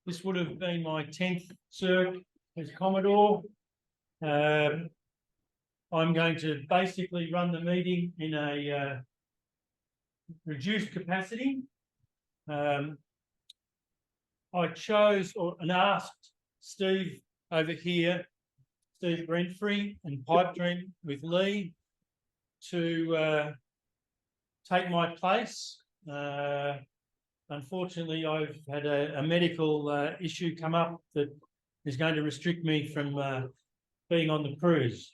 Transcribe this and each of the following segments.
This would have been my 10th Circ as Commodore. I'm going to basically run the meeting in a reduced capacity. I chose and asked Steve over here, Steve Brentfrey and Pipe Dream with Lee, to take my place. Unfortunately, I've had a medical issue come up that is going to restrict me from being on the cruise.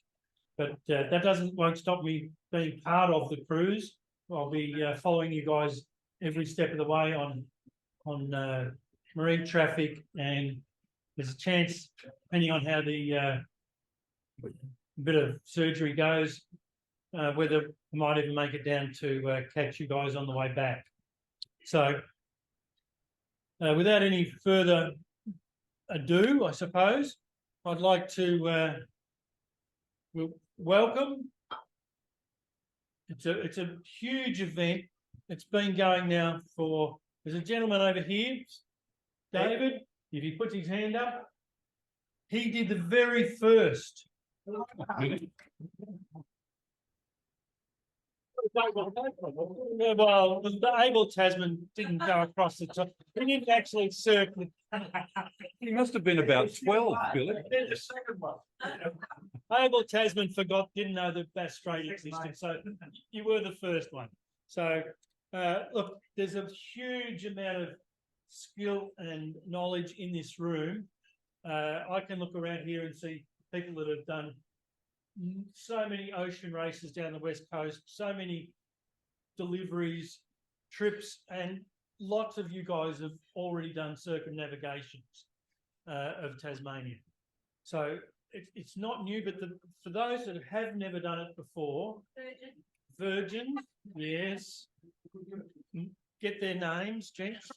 But that won't stop me being part of the cruise. I'll be following you guys every step of the way on marine traffic, and there's a chance, depending on how the bit of surgery goes, whether I might even make it down to catch you guys on the way back. So, without any further ado, I suppose, I'd like to welcome. It's a huge event. It's been going now for. There's a gentleman over here, David. If he puts his hand up, he did the very first. Well, the able Tasman didn't go across the top. He didn't actually circle. He must have been about 12, Phillip. The second one. Able Tasman didn't know that Bass Strait existed, so you were the first one. So, look, there's a huge amount of skill and knowledge in this room. I can look around here and see people that have done so many ocean races down the West Coast, so many deliveries, trips, and lots of you guys have already done circumnavigations of Tasmania. So it's not new, but for those that have never done it before, Virgin, yes, get their names, gents.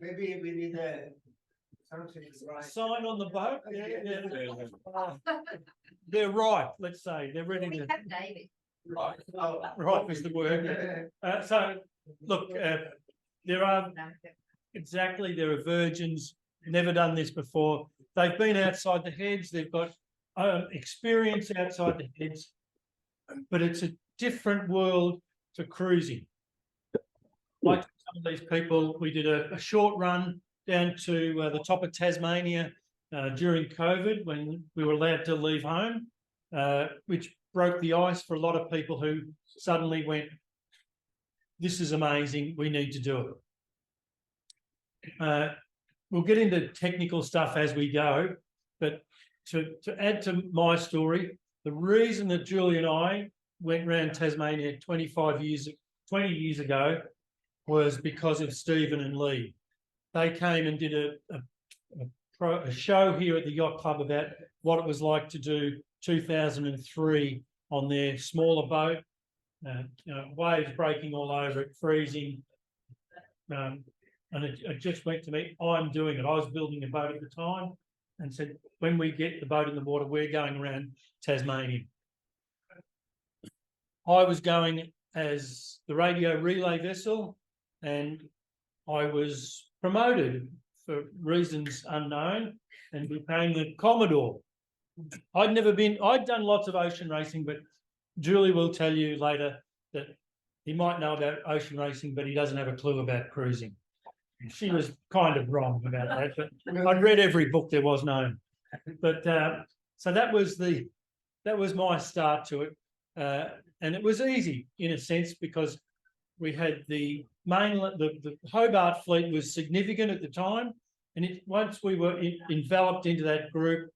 Maybe we need a sign on the boat. Yeah. They're right. Let's say they're ready to. Have David. right. Right was the word. So look, there are virgins, never done this before. They've been outside the heads. They've got experience outside the heads, but it's a different world to cruising. Like some of these people, we did a short run down to the top of Tasmania during COVID when we were allowed to leave home, which broke the ice for a lot of people who suddenly went, this is amazing, we need to do it. We'll get into technical stuff as we go, but to add to my story, the reason that Julie and I went around Tasmania 20 years ago was because of Stephen and Lee. They came and did a show here at the Yacht Club about what it was like to do 2003 on their smaller boat, waves breaking all over it, freezing. And it just went to me, I'm doing it. I was building a boat at the time and said, when we get the boat in the water, we're going around Tasmania. I was going as the radio relay vessel, and I was promoted for reasons unknown and became the Commodore. I'd done lots of ocean racing, but Julie will tell you later that he might know about ocean racing, but he doesn't have a clue about cruising. She was kind of wrong about that, but I'd read every book there was known. But so that was my start to it, and it was easy in a sense because we had the Hobart fleet was significant at the time, and once we were enveloped into that group,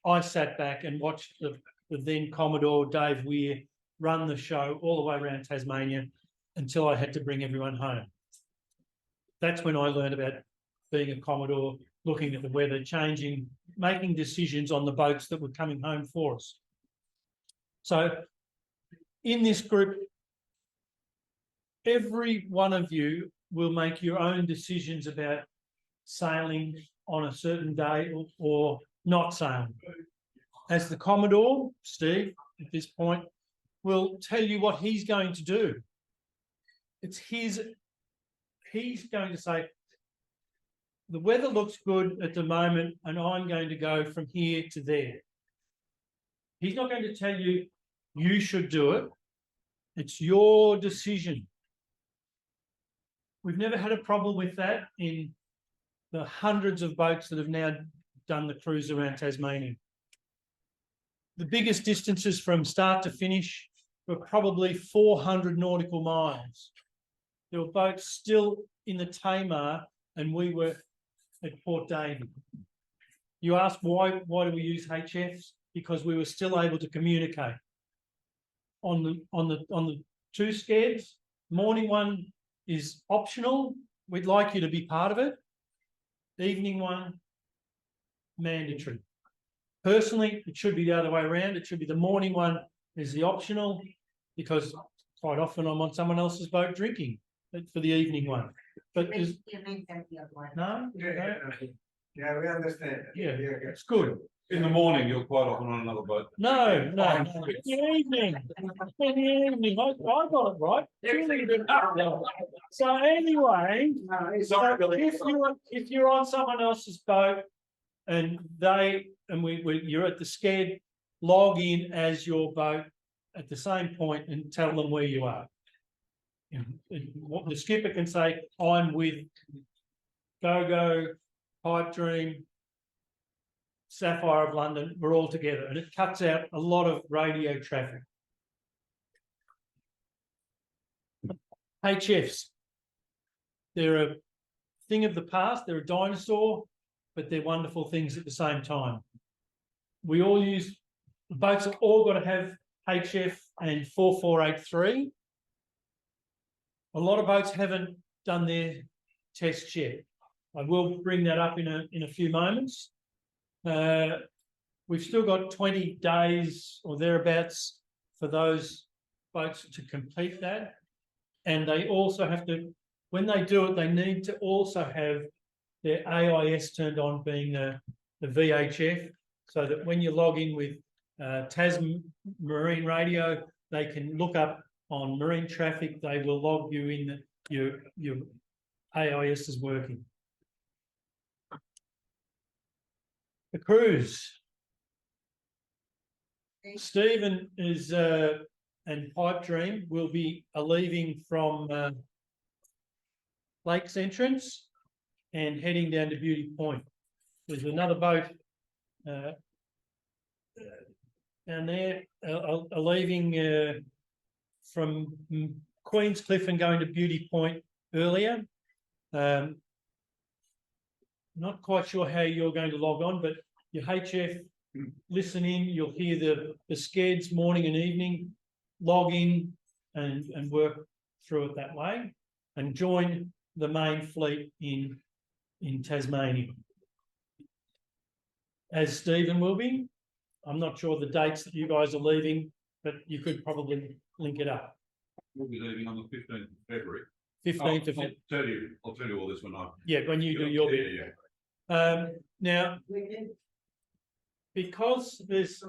I sat back and watched the then Commodore Dave Weir run the show all the way around Tasmania until I had to bring everyone home. That's when I learned about being a Commodore, looking at the weather, changing, making decisions on the boats that were coming home for us. So in this group, every one of you will make your own decisions about sailing on a certain day or not sailing. As the Commodore, Steve, at this point, will tell you what he's going to do. It's he's going to say, the weather looks good at the moment, and I'm going to go from here to there. He's not going to tell you, you should do it. It's your decision. We've never had a problem with that in the hundreds of boats that have now done the cruise around Tasmania. The biggest distances from start to finish were probably 400 nautical miles. There were boats still in the Tamar, and we were at Port Davey. You ask why do we use HFs? Because we were still able to communicate. On the two scads, morning one is optional. We'd like you to be part of it. The evening one, mandatory. Personally, it should be the other way around. It should be the morning one is the optional, because quite often I'm on someone else's boat drinking for the evening one. But there's no, Yeah, we understand. yeah, it's good. In the morning, you're quite often on another boat. No. In the evening. In the evening. I got it right. So anyway, if you're on someone else's boat and you're at the scared, log in as your boat at the same point and tell them where you are. And what the skipper can say, I'm with Go, Pipe Dream, Sapphire of London, we're all together, and it cuts out a lot of radio traffic. HFs, they're a thing of the past, they're a dinosaur, but they're wonderful things at the same time. We all use, boats have all got to have HF and 4483. A lot of boats haven't done their test yet. I will bring that up in a few moments. We've still got 20 days or thereabouts for those boats to complete that. And they also have to, when they do it, they need to also have their AIS turned on, being the VHF, so that when you log in with Tasman Marine Radio, they can look up on marine traffic. They will log you in that your AIS is working. The cruise. Stephen is and Pipe Dream will be leaving from Lakes Entrance and heading down to Beauty Point. There's another boat down there leaving from Queenscliff and going to Beauty Point earlier. Not quite sure how you're going to log on, but your HF, listen in, you'll hear the scads morning and evening, log in and work through it that way, and join the main fleet in Tasmania. As Stephen will be. I'm not sure the dates that you guys are leaving, but you could probably link it up. We'll be leaving on the 15th of February. 15th of February. I'll tell you all this when I. Yeah, when you do your bit. Yeah. Now, because there's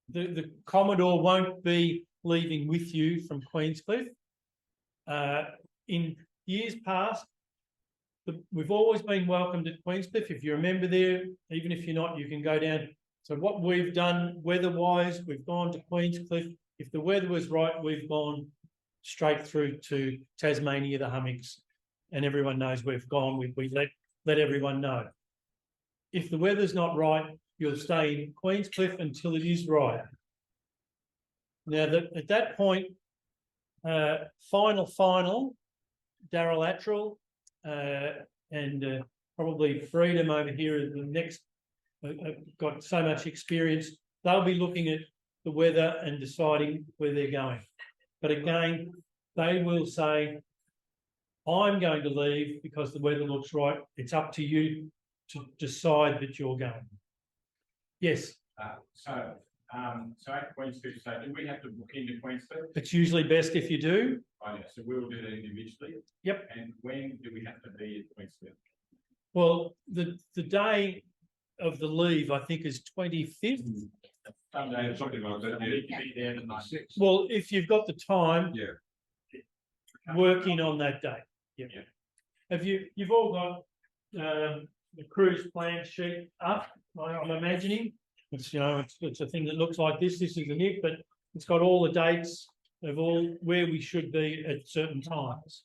the Commodore won't be leaving with you from Queenscliff. In years past, we've always been welcomed at Queenscliff. If you're a member there, even if you're not, you can go down. So what we've done weather-wise, we've gone to Queenscliff. If the weather was right, we've gone straight through to Tasmania, the hummocks, and everyone knows we've gone. We let everyone know. If the weather's not right, you'll stay in Queenscliff until it is right. Now, at that point, final, Darryl Attrell and probably Freedom over here is the next, got so much experience. They'll be looking at the weather and deciding where they're going. But again, they will say, I'm going to leave because the weather looks right. It's up to you to decide that you're going. Yes. So at Queenscliff, so do we have to book into Queenscliff? It's usually best if you do. Oh, yeah, so we'll do that individually. Yep. And when do we have to be at Queenscliff? Well, the day of the leave, I think, is 25th. Sunday, Something like that. we need to be there the night. Well, if you've got the time, Yeah. work in on that day. Have you've all got the cruise plan sheet up? I'm imagining it's it's a thing that looks like this. This is the NIP, but it's got all the dates of all where we should be at certain times.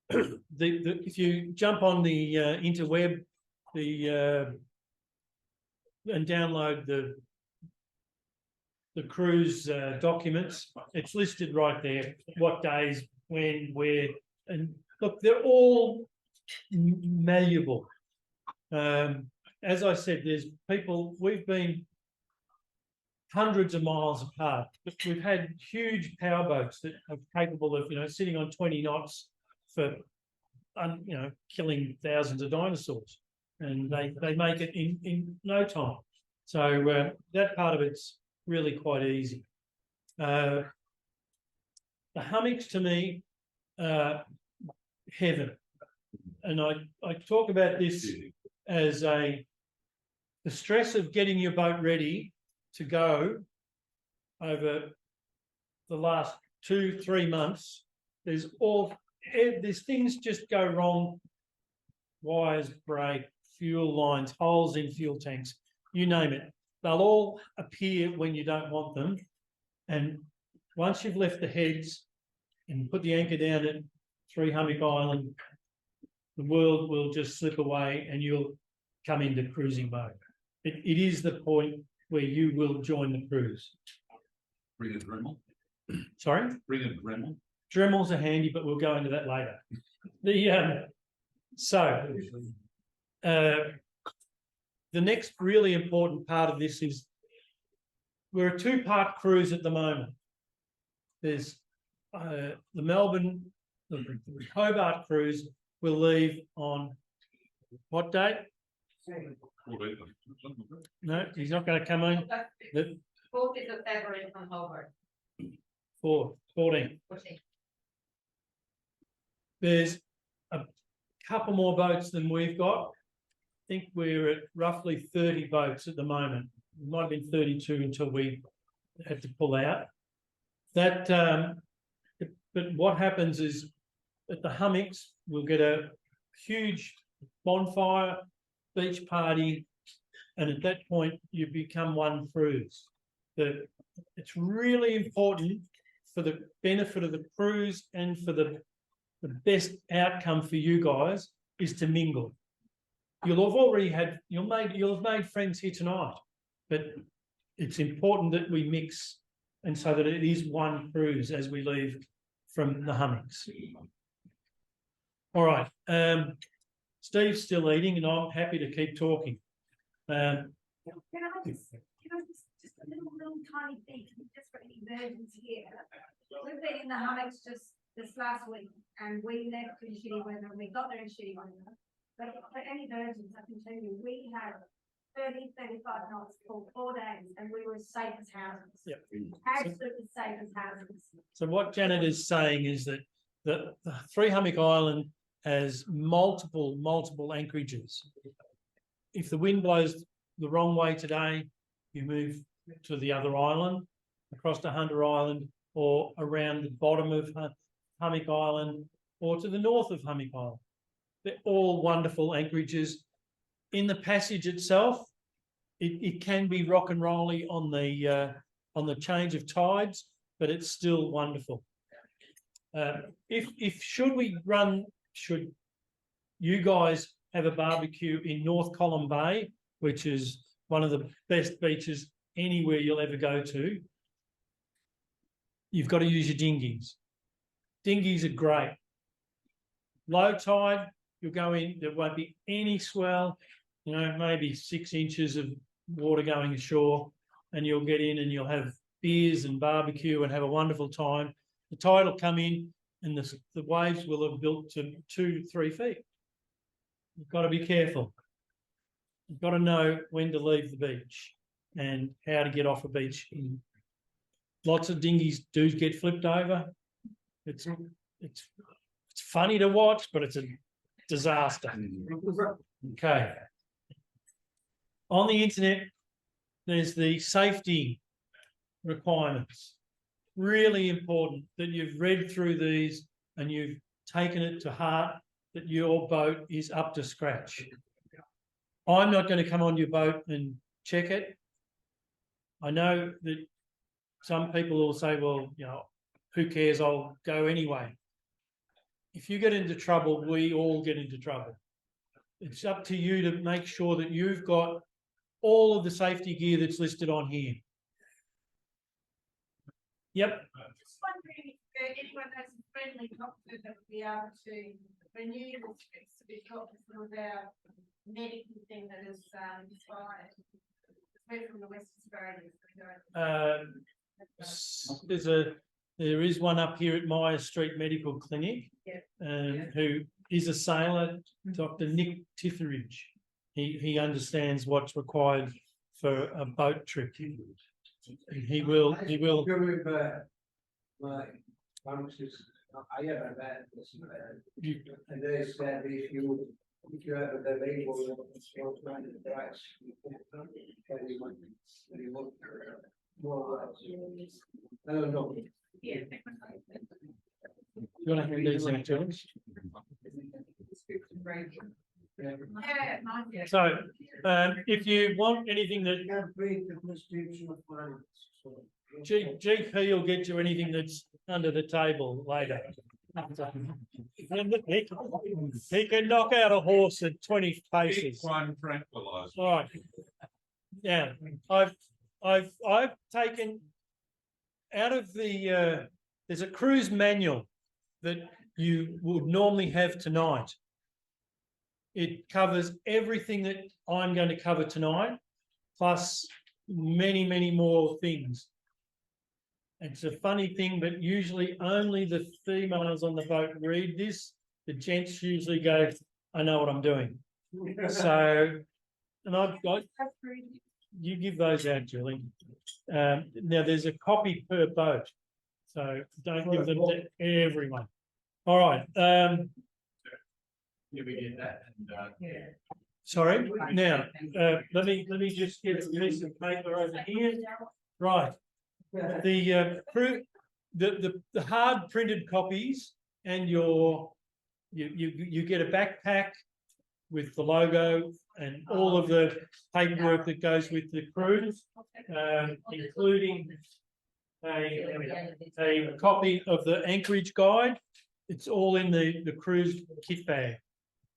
If you jump on the interweb, and download the cruise documents, it's listed right there. What days, when, where, and look, they're all malleable. As I said, there's people, we've been hundreds of miles apart, but we've had huge powerboats that are capable of, sitting on 20 knots for, killing thousands of dinosaurs, and they make it in no time. So that part of it's really quite easy. The hummocks to me, heaven, and I talk about this as the stress of getting your boat ready to go over the last 2-3 months. There's things just go wrong. Wires break, fuel lines, holes in fuel tanks, you name it. They'll all appear when you don't want them. And once you've left the heads and put the anchor down at 3 Hummock Island, the world will just slip away and you'll come into cruising mode. It is the point where you will join the cruise. Bring a Dremel. Sorry? Bring a Dremel. Dremels are handy, but we'll go into that later. The next really important part of this is we're a 2-part cruise at the moment. There's the Melbourne, the Hobart cruise will leave on what date? No, he's not going to come in. The 14th of February from Hobart. 14. There's a couple more boats than we've got. I think we're at roughly 30 boats at the moment. It might have been 32 until we had to pull out. But what happens is at the hummocks, we'll get a huge bonfire, beach party, and at that point you become one cruise. It's really important for the benefit of the cruise and for the best outcome for you guys is to mingle. You'll have made friends here tonight, but it's important that we mix, and so that it is one cruise as we leave from the hummocks. All right, Steve's still eating, and I'm happy to keep talking. Can I just a little tiny thing, just for any virgins here. We've been in the hummocks just this last week, and we left in shitty weather, and we got there in shitty weather. But for any virgins, I can tell you, we had 30-35 knots for 4 days, and we were as safe as houses. Yep. Absolutely safe as houses. So what Janet is saying is that the 3 Hummock Island has multiple anchorages. If the wind blows the wrong way today, you move to the other island, across to Hunter Island, or around the bottom of Hummock Island, or to the north of Hummock Island. They're all wonderful anchorages. In the passage itself, it can be rock and rolly on the change of tides, but it's still wonderful. Should you guys have a barbecue in North Column Bay, which is one of the best beaches anywhere you'll ever go to, you've got to use your dinghies. Dinghies are great. Low tide, you'll go in, there won't be any swell, maybe 6 inches of water going ashore, and you'll get in and you'll have beers and barbecue and have a wonderful time. The tide will come in and the waves will have built to 2-3 feet. You've got to be careful. You've got to know when to leave the beach and how to get off a beach. Lots of dinghies do get flipped over. It's funny to watch, but it's a disaster. Okay. On the internet, there's the safety requirements. Really important that you've read through these and you've taken it to heart that your boat is up to scratch. I'm not going to come on your boat and check it. I know that some people will say, well, you know, who cares? I'll go anyway. If you get into trouble, we all get into trouble. It's up to you to make sure that you've got all of the safety gear that's listed on here. Yep. Just wondering if anyone has a friendly doctor that would be able to renew the scripts to be copies of our medical thing that is expired. We're from the Western Australia. There is one up here at Myer Street Medical Clinic, who is a sailor, Dr. Nick Titheridge. He understands what's required for a boat trip. And he will. Go with my pharmacist. I have a bad and they said if you have the label of the price, more. I don't know. You want to hand these out to us? So, if you want anything that GP will get you anything that's under the table later. He can knock out a horse at 20 paces. One tranquilizer. Right. Yeah, I've taken out of the there's a cruise manual that you would normally have tonight. It covers everything that I'm going to cover tonight, plus many, many more things. It's a funny thing, but usually only the females on the boat read this. The gents usually go, I know what I'm doing. So, and I've got, you give those out, Julie. Now, there's a copy per boat, so don't give them to everyone. All right. Yeah, we get that. And, Sorry. Now, let me just get a piece of paper over here. Right. The hard printed copies, and you get a backpack with the logo and all of the paperwork that goes with the cruise, including a copy of the anchorage guide. It's all in the cruise kit bag.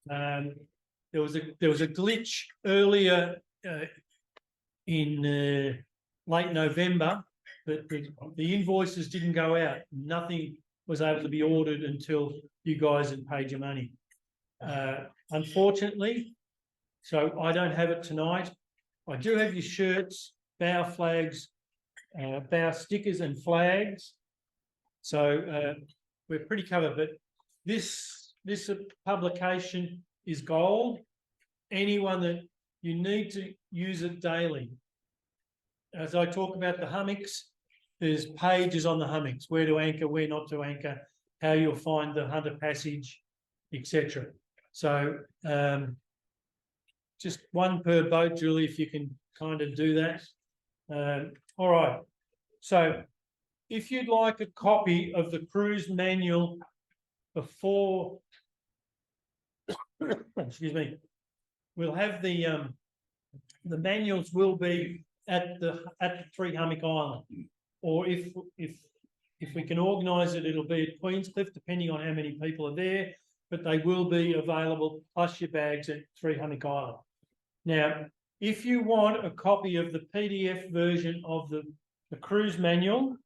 There was a glitch earlier in late November, but the invoices didn't go out. Nothing was able to be ordered until you guys had paid your money. Unfortunately, so I don't have it tonight. I do have your shirts, bow flags, bow stickers and flags. So we're pretty covered, but this publication is gold. Anyone that you need to use it daily. As I talk about the hummocks, there's pages on the hummocks, where to anchor, where not to anchor, how you'll find the Hunter Passage, etc. So just one per boat, Julie, if you can kind of do that. All right. So if you'd like a copy of the cruise manual before, excuse me, we'll have the manuals will be at the 3 Hummock Island, or if we can organise it, it'll be at Queenscliff, depending on how many people are there. But they will be available plus your bags at 3 Hummock Island. Now, if you want a copy of the PDF version of the cruise manual,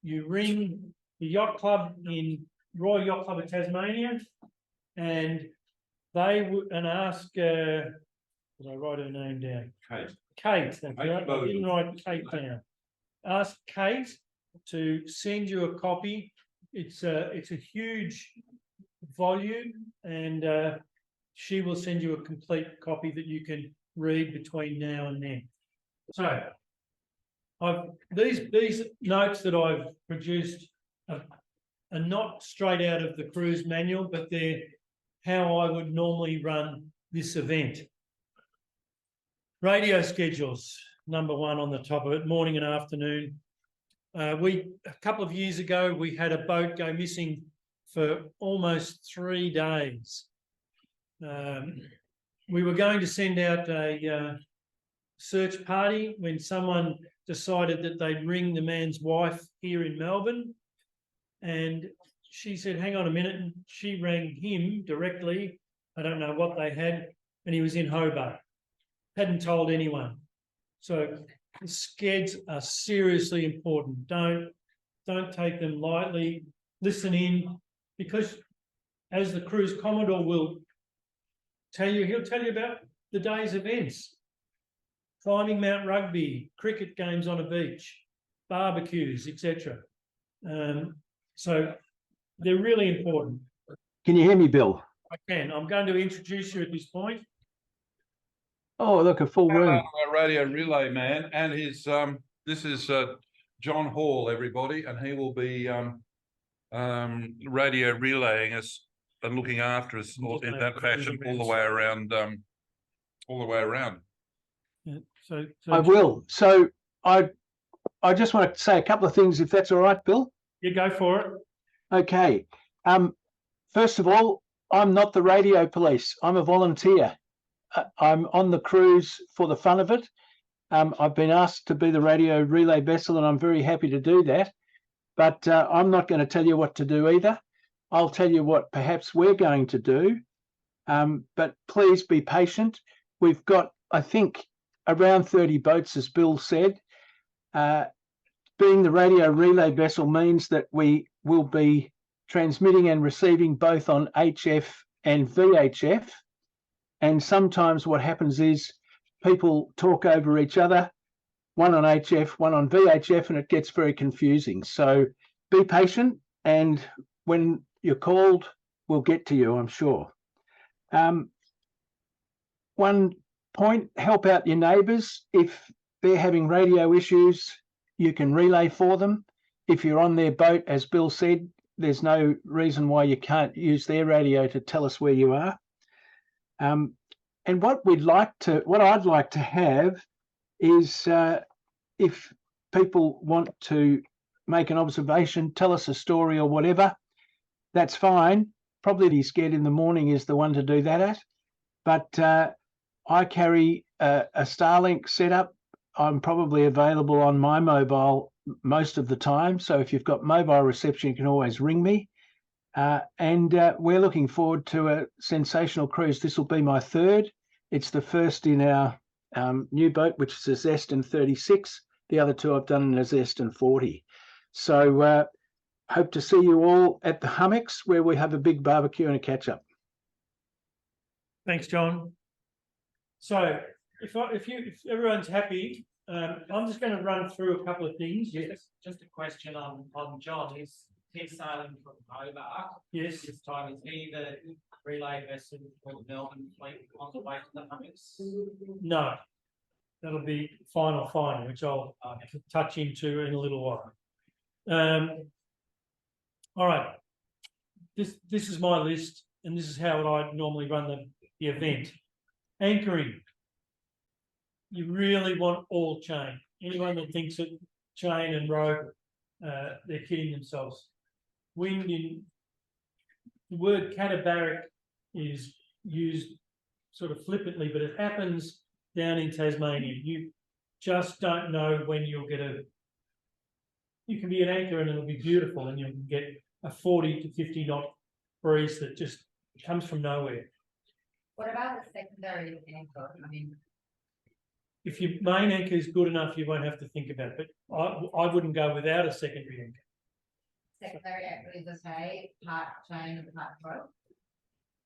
you ring the yacht club in Royal Yacht Club of Tasmania, and they would ask. Did I write her name down? Kate. Kate. That's right. I didn't write Kate down. Ask Kate to send you a copy. It's a huge volume, and she will send you a complete copy that you can read between now and then. So, these notes that I've produced are not straight out of the cruise manual, but they're how I would normally run this event. Radio schedules, number 1 on the top of it, morning and afternoon. A couple of years ago, we had a boat go missing for almost 3 days. We were going to send out a search party when someone decided that they'd ring the man's wife here in Melbourne. And she said, hang on a minute. And she rang him directly. I don't know what they had. And he was in Hobart. Hadn't told anyone. So the skeds are seriously important. Don't take them lightly. Listen in, because as the cruise commodore will tell you, he'll tell you about the day's events. Climbing Mount Rugby, cricket games on a beach, barbecues, etc. So they're really important. Can you hear me, Bill? I can. I'm going to introduce you at this point. Oh, look, a full room. Our radio relay man, and his this is John Hall, everybody, and he will be radio relaying us and looking after us in that fashion all the way around. All the way around. Yeah, so I will. So I just want to say a couple of things, if that's all right, Bill. You go for it. Okay. First of all, I'm not the radio police. I'm a volunteer. I'm on the cruise for the fun of it. I've been asked to be the radio relay vessel, and I'm very happy to do that. But I'm not going to tell you what to do either. I'll tell you what perhaps we're going to do. But please be patient. We've got, I think, around 30 boats, as Bill said. Being the radio relay vessel means that we will be transmitting and receiving both on HF and VHF. And sometimes what happens is people talk over each other, one on HF, one on VHF, and it gets very confusing. So be patient, and when you're called, we'll get to you, I'm sure. One point, help out your neighbours. If they're having radio issues, you can relay for them. If you're on their boat, as Bill said, there's no reason why you can't use their radio to tell us where you are. And what I'd like to have is if people want to make an observation, tell us a story or whatever, that's fine. Probably the Scared in the Morning is the one to do that at. But I carry a Starlink setup. I'm probably available on my mobile most of the time. So if you've got mobile reception, you can always ring me. And we're looking forward to a sensational cruise. This will be my third. It's the first in our new boat, which is a Zeston 36. The other two I've done in a Zeston 40. So hope to see you all at the Hummocks, where we have a big barbecue and a catch-up. Thanks, John. So if everyone's happy, I'm just going to run through a couple of things. Yes. Just a question on John. He's sailing from Hobart. Yes. This time, is he the relay vessel for the Melbourne fleet on the way to the Hummocks? No, that'll be final, which I'll touch into in a little while. All right. This is my list, and this is how I normally run the event. Anchoring. You really want all chain. Anyone that thinks that chain and rope, they're kidding themselves. Wind in the word catabaric is used sort of flippantly, but it happens down in Tasmania. You just don't know when you'll get you can be an anchor and it'll be beautiful, and you can get a 40 to 50 knot breeze that just comes from nowhere. What about the secondary anchor? I mean, If your main anchor is good enough, you won't have to think about it. But I wouldn't go without a secondary anchor. secondary anchor is the same, part chain and part rope.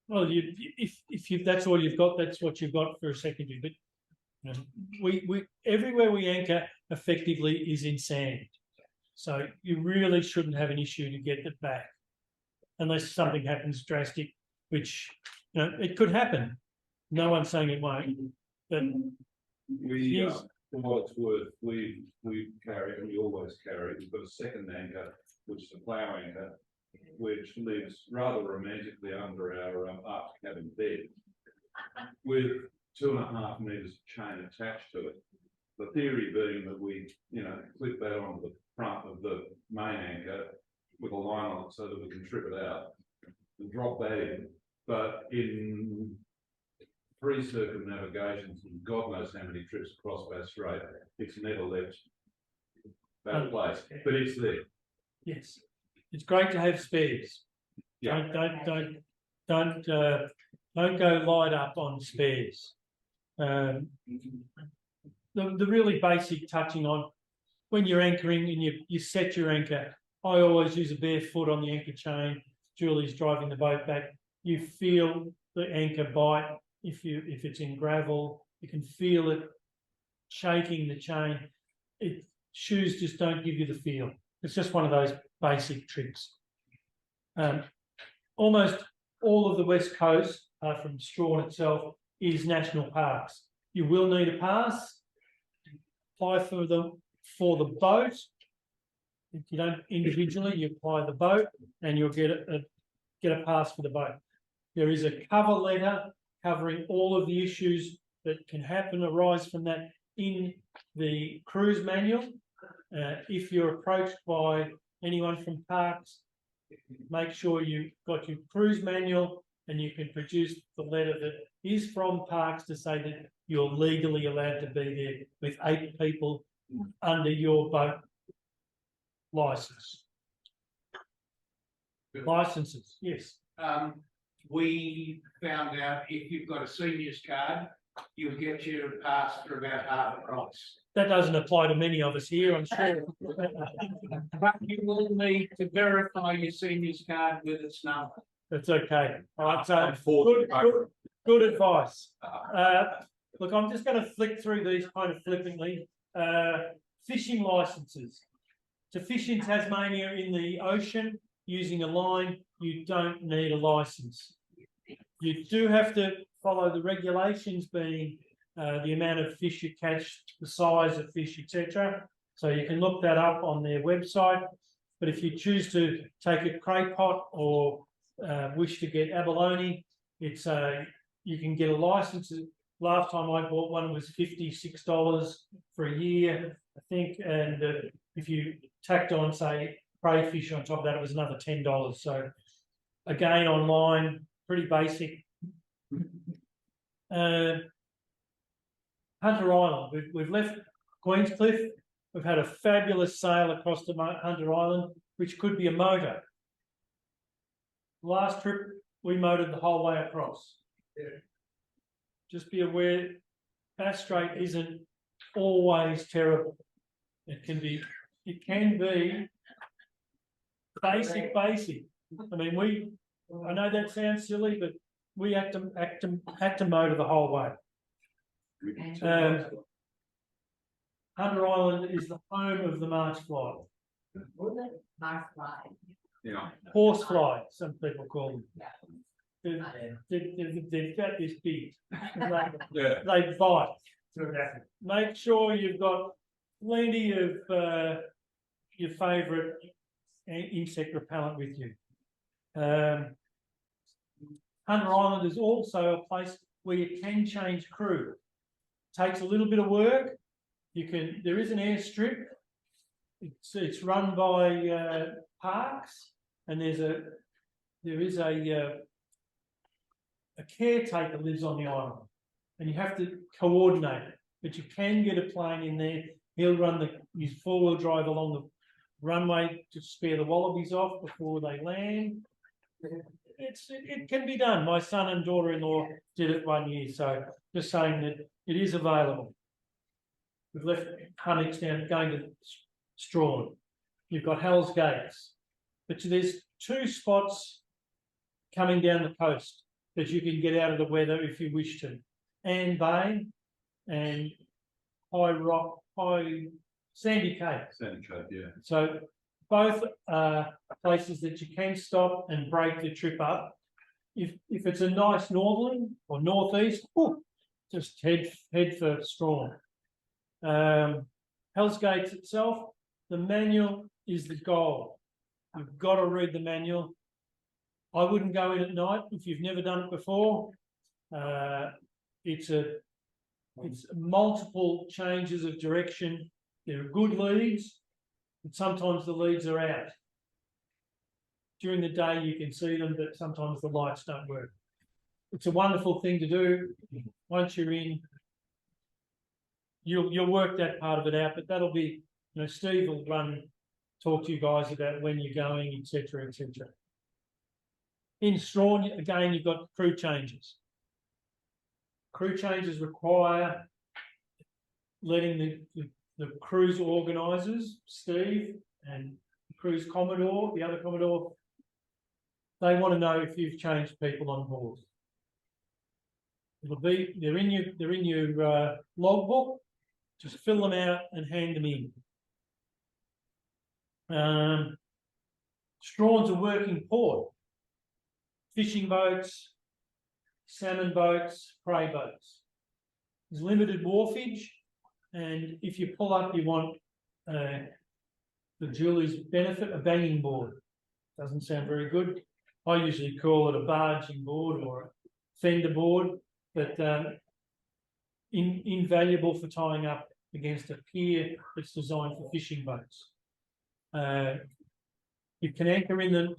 Well, if that's all you've got, that's what you've got for a secondary. But you know, we everywhere we anchor effectively is in sand, so you really shouldn't have an issue to get it back, unless something happens drastic, which it could happen. No one's saying it won't, but We, for what it's worth, we carry, and we always carry, we've got a second anchor, which is a plough anchor, which lives rather romantically under our aft cabin bed, with 2.5 meters of chain attached to it. The theory being that we, clip that onto the front of the main anchor with a line on it so that we can trip it out. in 3 circumnavigations, and God knows how many trips across Bass Strait, it's never left that place, but it's there. Yes, it's great to have spares. Yeah. Don't go light up on spares. The really basic touching on when you're anchoring and you set your anchor. I always use a bare foot on the anchor chain. Julie's driving the boat back. You feel the anchor bite. If it's in gravel, you can feel it shaking the chain. Shoes just don't give you the feel. It's just one of those basic tricks. Almost all of the West Coast, from Strawn itself, is national parks. You will need a pass. Apply for the boat. If you don't individually, you apply the boat, and you'll get a pass for the boat. There is a cover letter covering all of the issues that can arise from that in the cruise manual. If you're approached by anyone from parks, make sure you've got your cruise manual and you can produce the letter that is from parks to say that you're legally allowed to be there with 8 people under your boat license. Licenses, yes. We found out if you've got a seniors card, you'll get your pass for about half the price. That doesn't apply to many of us here, I'm sure. But you will need to verify your seniors card with its number. That's okay. All right, so good advice. Look, I'm just going to flick through these kind of flippantly. Fishing licenses. To fish in Tasmania in the ocean using a line, you don't need a license. You do have to follow the regulations, being the amount of fish you catch, the size of fish, etc. So you can look that up on their website. But if you choose to take a cray pot or wish to get abalone, it's you can get a license. Last time I bought one was $56 for a year, I think, and if you tacked on, say, crayfish on top of that, it was another $10. So again, online, pretty basic. Hunter Island, we've left Queenscliff. We've had a fabulous sail across to Hunter Island, which could be a motor. Last trip, we motored the whole way across. Yeah. Just be aware, Bass Strait isn't always terrible. It can be basic. I mean, I know that sounds silly, but we had to motor the whole way. Hunter Island is the home of the March fly. Nice fly. Yeah. Horse fly, some people call them. They've got this big. Yeah. They bite. Make sure you've got plenty of your favourite insect repellent with you. Hunter Island is also a place where you can change crew. Takes a little bit of work. There is an airstrip. It's run by parks, and there is a caretaker lives on the island, and you have to coordinate it. But you can get a plane in there. He'll run his 4-wheel drive along the runway to spare the wallabies off before they land. It can be done. My son and daughter-in-law did it one year, so just saying that it is available. We've left Hunnix now going to Strawn. You've got Hell's Gates, but there's 2 spots coming down the coast that you can get out of the weather if you wish to. Ann Bay and Sandy Cape. Sandy Cape, yeah. So both are places that you can stop and break the trip up. If it's a nice northerly or northeast, just head for Strawn. Hell's Gates itself, the manual is the goal. You've got to read the manual. I wouldn't go in at night if you've never done it before. It's multiple changes of direction. There are good leads, but sometimes the leads are out. During the day you can see them, but sometimes the lights don't work. it's a wonderful thing to do. Once you're in, you'll work that part of it out, but that'll be, you know, Steve will talk to you guys about when you're going, etc., etc. In Strawn, again, you've got crew changes. Crew changes require letting the cruise organisers, Steve and the cruise commodore, the other commodore, they want to know if you've changed people on board. They're in your logbook. Just fill them out and hand them in. Strawn's a working port. Fishing boats, salmon boats, prey boats. There's limited wharfage, and if you pull up, you want the Julie's benefit, a banging board. Doesn't sound very good. I usually call it a barging board or a fender board, but invaluable for tying up against a pier that's designed for fishing boats. You can anchor in the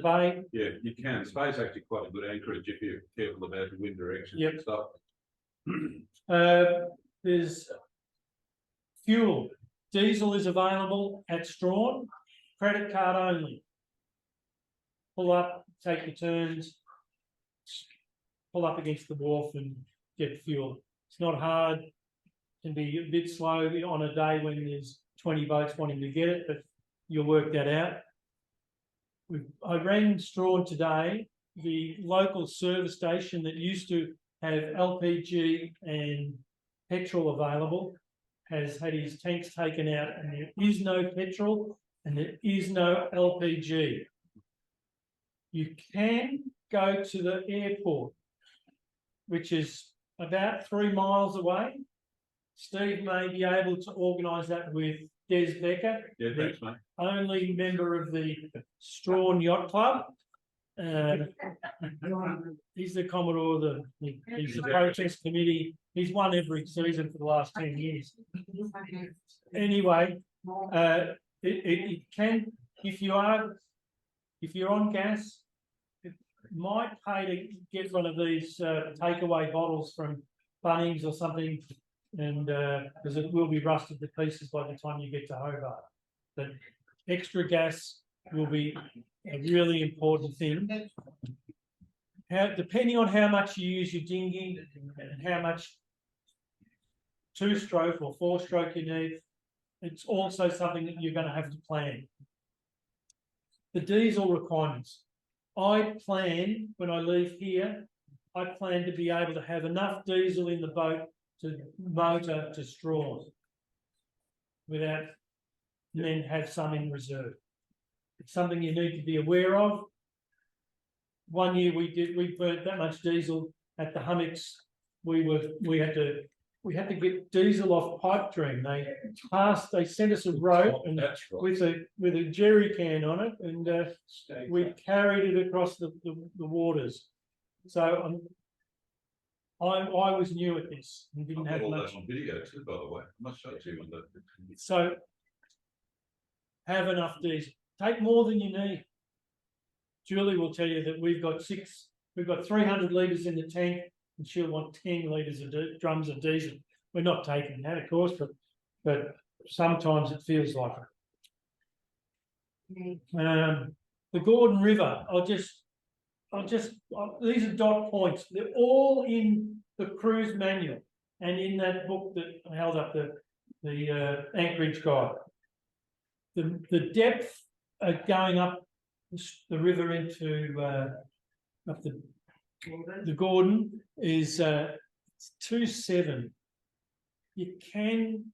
bay. Yeah, you can. Space actually quite a good anchorage if you're careful about the wind direction Yep. and stuff. There's fuel. Diesel is available at Strawn. Credit card only. Pull up, take your turns, pull up against the wharf and get fuel. It's not hard. It can be a bit slow on a day when there's 20 boats wanting to get it, but you'll work that out. I rang Strawn today. The local service station that used to have LPG and petrol available has had his tanks taken out, and there is no petrol and there is no LPG. You can go to the airport, which is about 3 miles away. Steve may be able to organise that with Des Becker, Yeah, thanks, mate. only member of the Royal Yacht Club. He's the Commodore, he's the protest committee. He's won every season for the last 10 years. Anyway, it can, if you're on gas, it might pay to get one of these takeaway bottles from Bunnings or something, and because it will be rusted to pieces by the time you get to Hobart. But extra gas will be a really important thing. Depending on how much you use your dinghy and how much 2-stroke or 4-stroke you need, it's also something that you're going to have to plan. The diesel requirements. I plan, when I leave here, I plan to be able to have enough diesel in the boat to motor to Strawn without, and then have some in reserve. It's something you need to be aware of. One year we burnt that much diesel at the hummocks. We had to get diesel off pipe dream. They sent us a rope and with a jerry can on it, and we carried it across the waters. So I was new at this and didn't have all much. that on video too, by the way. I must show it to you one day. So have enough diesel. Take more than you need. Julie will tell you that we've got 300 litres in the tank, and she'll want 10 litres of drums of diesel. We're not taking that, of course, but sometimes it feels like it. The Gordon River, these are dot points. They're all in the cruise manual and in that book that I held up, the Anchorage Guide. The depth of going up the river into up the Gordon is 2.7. You can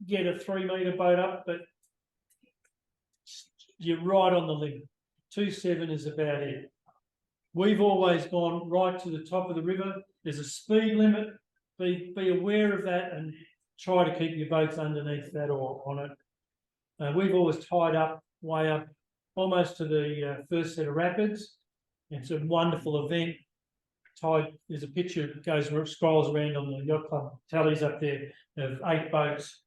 get a 3-metre boat up, but you're right on the limit. 2.7 is about it. We've always gone right to the top of the river. There's a speed limit. Be aware of that and try to keep your boats underneath that or on it. We've always tied up way up almost to the first set of rapids. It's a wonderful event. There's a picture that scrolls around on the yacht club tallies up there of 8 boats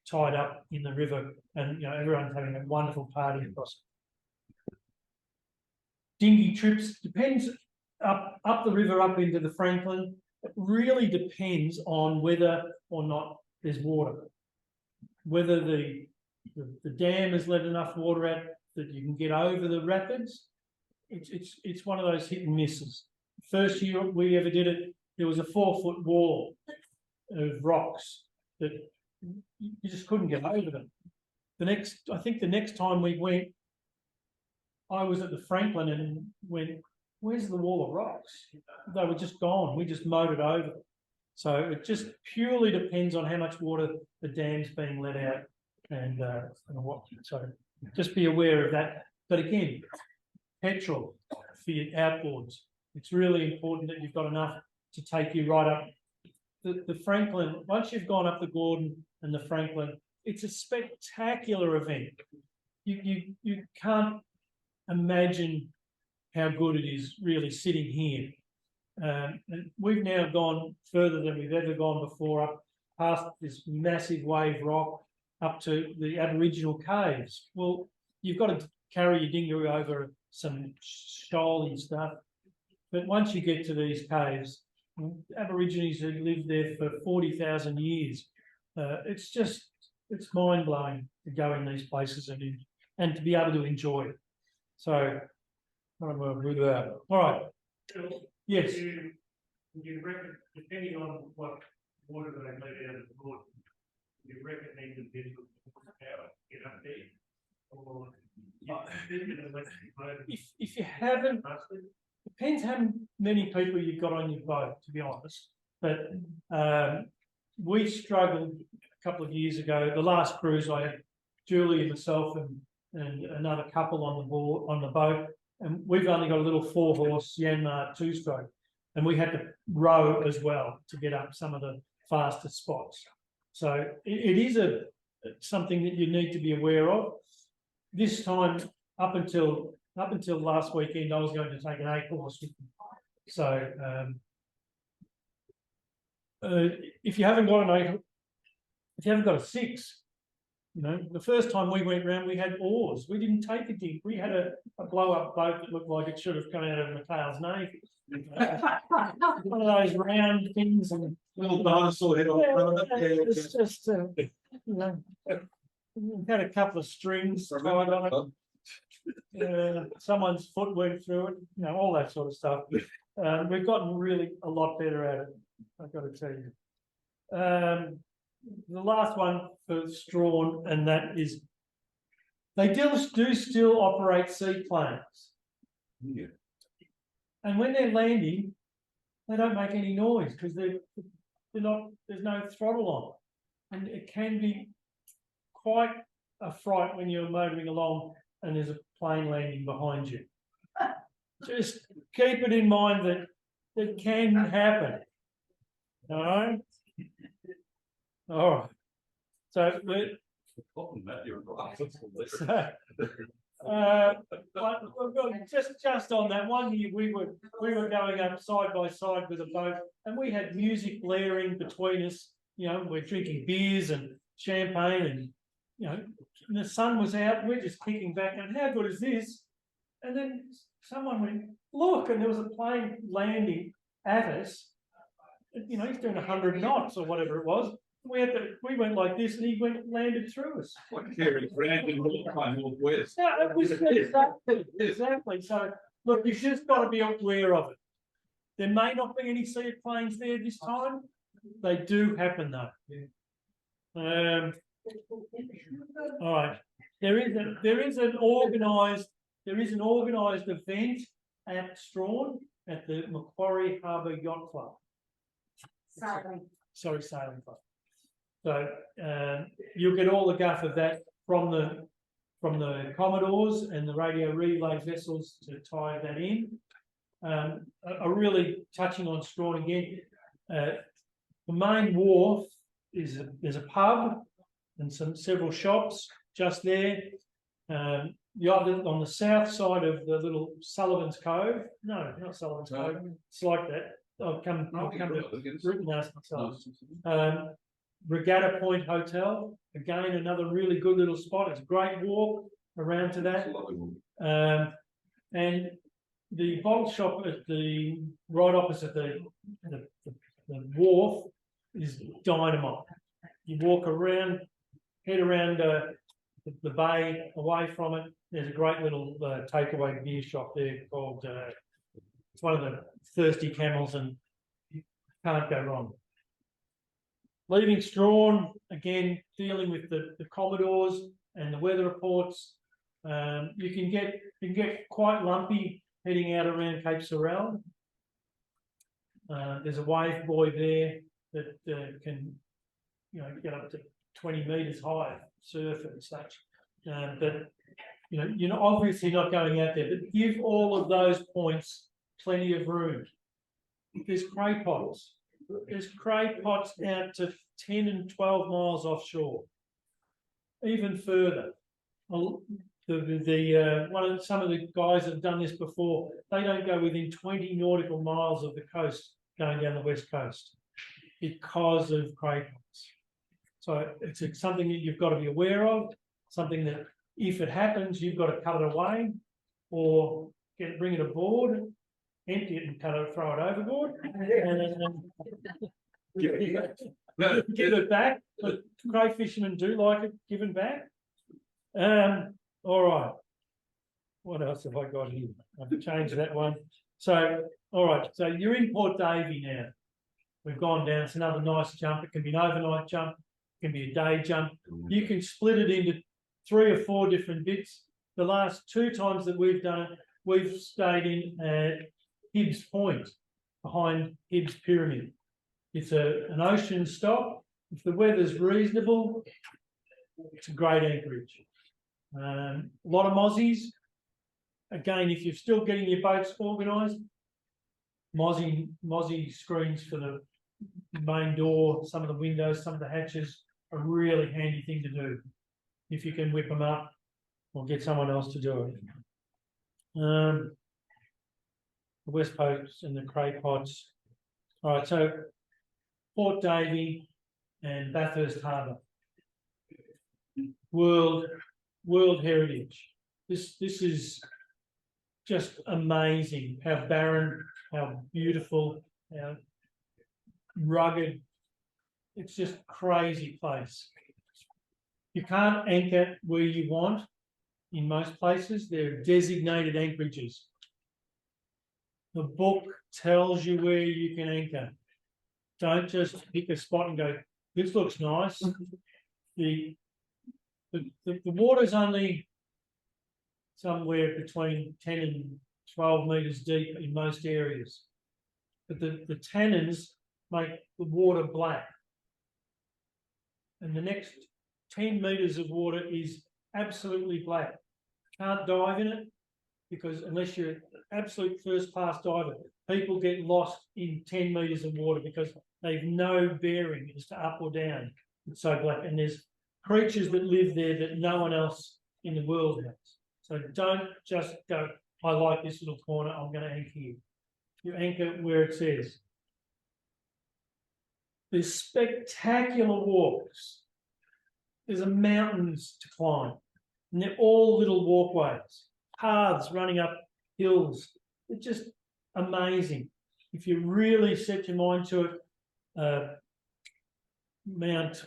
tied up in the river, and everyone's having a wonderful party across. dinghy trips, depends up the river, up into the Franklin. It really depends on whether or not there's water. Whether the dam has let enough water out that you can get over the rapids. It's one of those hit and misses. First year we ever did it, there was a 4-foot wall of rocks that you just couldn't get over them. I think the next time we went, I was at the Franklin and went, where's the wall of rocks? They were just gone. We just mowed it over. So it just purely depends on how much water the dam's being let out and what. So just be aware of that. But again, petrol for your outboards. It's really important that you've got enough to take you right up. The Franklin, once you've gone up the Gordon and the Franklin, it's a spectacular event. You can't imagine how good it is really sitting here. And we've now gone further than we've ever gone before, up past this massive wave rock up to the Aboriginal caves. Well, you've got to carry your dinghy over some shoaly stuff. But once you get to these caves, Aborigines who lived there for 40,000 years, it's mind-blowing to go in these places and to be able to enjoy it. So, all right. Yes. You reckon, depending on what water they let out of the Gordon, you reckon they can get up there? Or if you haven't, depends how many people you've got on your boat, to be honest. But we struggled a couple of years ago. The last cruise I had, Julie and myself and another couple on the boat, and we've only got a little 4-horse Yanmar 2-stroke, and we had to row as well to get up some of the fastest spots. So it is something that you need to be aware of. This time, up until last weekend, I was going to take an 8-horse with me. So if you haven't got an 8, if you haven't got a 6, the first time we went round, we had oars. We didn't take a dinghy. We had a blow-up boat that looked like it should have come out of McHale's Navy. One of those round things and Little dinosaur head on front of it. it's just had a couple of strings tied on it. Someone's foot went through it, all that sort of stuff. We've gotten really a lot better at it, I've got to tell you. The last one for Strawn, and that is, they do still operate seaplanes. Yeah. And when they're landing, they don't make any noise because they're not. There's no throttle on, and it can be quite a fright when you're motoring along and there's a plane landing behind you. Just keep it in mind that it can happen. All right. All right. So just on that one year, we were going up side by side with a boat, and we had music blaring between us. We're drinking beers and champagne, and and the sun was out. We're just kicking back, and how good is this? And then someone went, look, and there was a plane landing at us. He's doing 100 knots or whatever it was. We went like this, and he landed through us. Like Kerry Brandon, Northwest. Yeah, it was exactly. So look, you've just got to be aware of it. There may not be any seaplanes there this time. They do happen though. All right. There is an organised event at Strawn at the Macquarie Harbour Yacht Club. Sailing Club. So you'll get all the guff of that from the Commodores and the radio relay vessels to tie that in. Are really touching on Strawn again. The main wharf there's a pub and several shops just there. On the south side of the little Sullivan's Cove. No, not Sullivan's Cove. It's like that. I've come to written ask myself. Regatta Point Hotel, again another really good little spot. It's a great walk around to that. And the bottle shop at the right opposite the wharf is dynamite. You walk around, head around the bay away from it. There's a great little takeaway beer shop there called. It's one of the Thirsty Camels, and you can't go wrong. Leaving Strawn, again, dealing with the Commodores and the weather reports. You can get quite lumpy heading out around Cape Sorel. There's a wave buoy there that can, get up to 20 metres high, surf and such. But you're obviously not going out there. But give all of those points plenty of room. There's cray pots. There's cray pots out to 10 and 12 miles offshore, even further. Some of the guys that have done this before, they don't go within 20 nautical miles of the coast going down the west coast because of cray pots. So it's something that you've got to be aware of, something that if it happens, you've got to cut it away or bring it aboard, empty it and throw it overboard, and then give it back. But cray fishermen do like it given back. All right. What else have I got here? I've changed that one. So, all right. So you're in Port Davey now. We've gone down. It's another nice jump. It can be an overnight jump. It can be a day jump. You can split it into 3 or 4 different bits. The last 2 times that we've done it, we've stayed in Hibbs Point, behind Hibbs Pyramid. It's an ocean stop. If the weather's reasonable, it's a great anchorage. A lot of mozzies. Again, if you're still getting your boats organised, mozzie screens for the main door, some of the windows, some of the hatches, are a really handy thing to do. If you can whip them up or get someone else to do it. The West Posts and the cray pots. All right, so Port Davey and Bathurst Harbour. World heritage. This is just amazing. How barren, how beautiful, how rugged. It's just a crazy place. You can't anchor where you want in most places. There are designated anchorages. The book tells you where you can anchor. Don't just pick a spot and go, this looks nice. The water's only somewhere between 10 and 12 metres deep in most areas. But the tannins make the water black. And the next 10 metres of water is absolutely black. Can't dive in it because unless you're an absolute first-class diver, people get lost in 10 metres of water because they've no bearing as to up or down. It's so black. And there's creatures that live there that no one else in the world has. So don't just go, I like this little corner, I'm going to anchor here. You anchor where it says. There's spectacular walks. There's mountains to climb. And they're all little walkways, paths running up hills. It's just amazing. If you really set your mind to it, Mount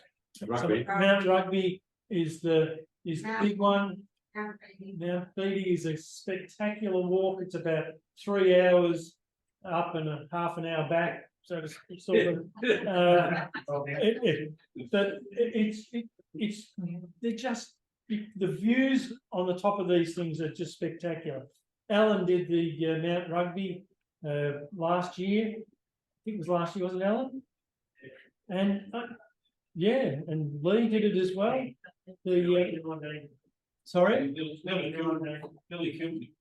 Rugby is the big one. Mount Beatty is a spectacular walk. It's about 3 hours up and a half an hour back. So it's sort of, they're just the views on the top of these things are just spectacular. Alan did the Mount Rugby last year. I think it was last year, wasn't it, Alan? And yeah, and Lee did it as well. Sorry,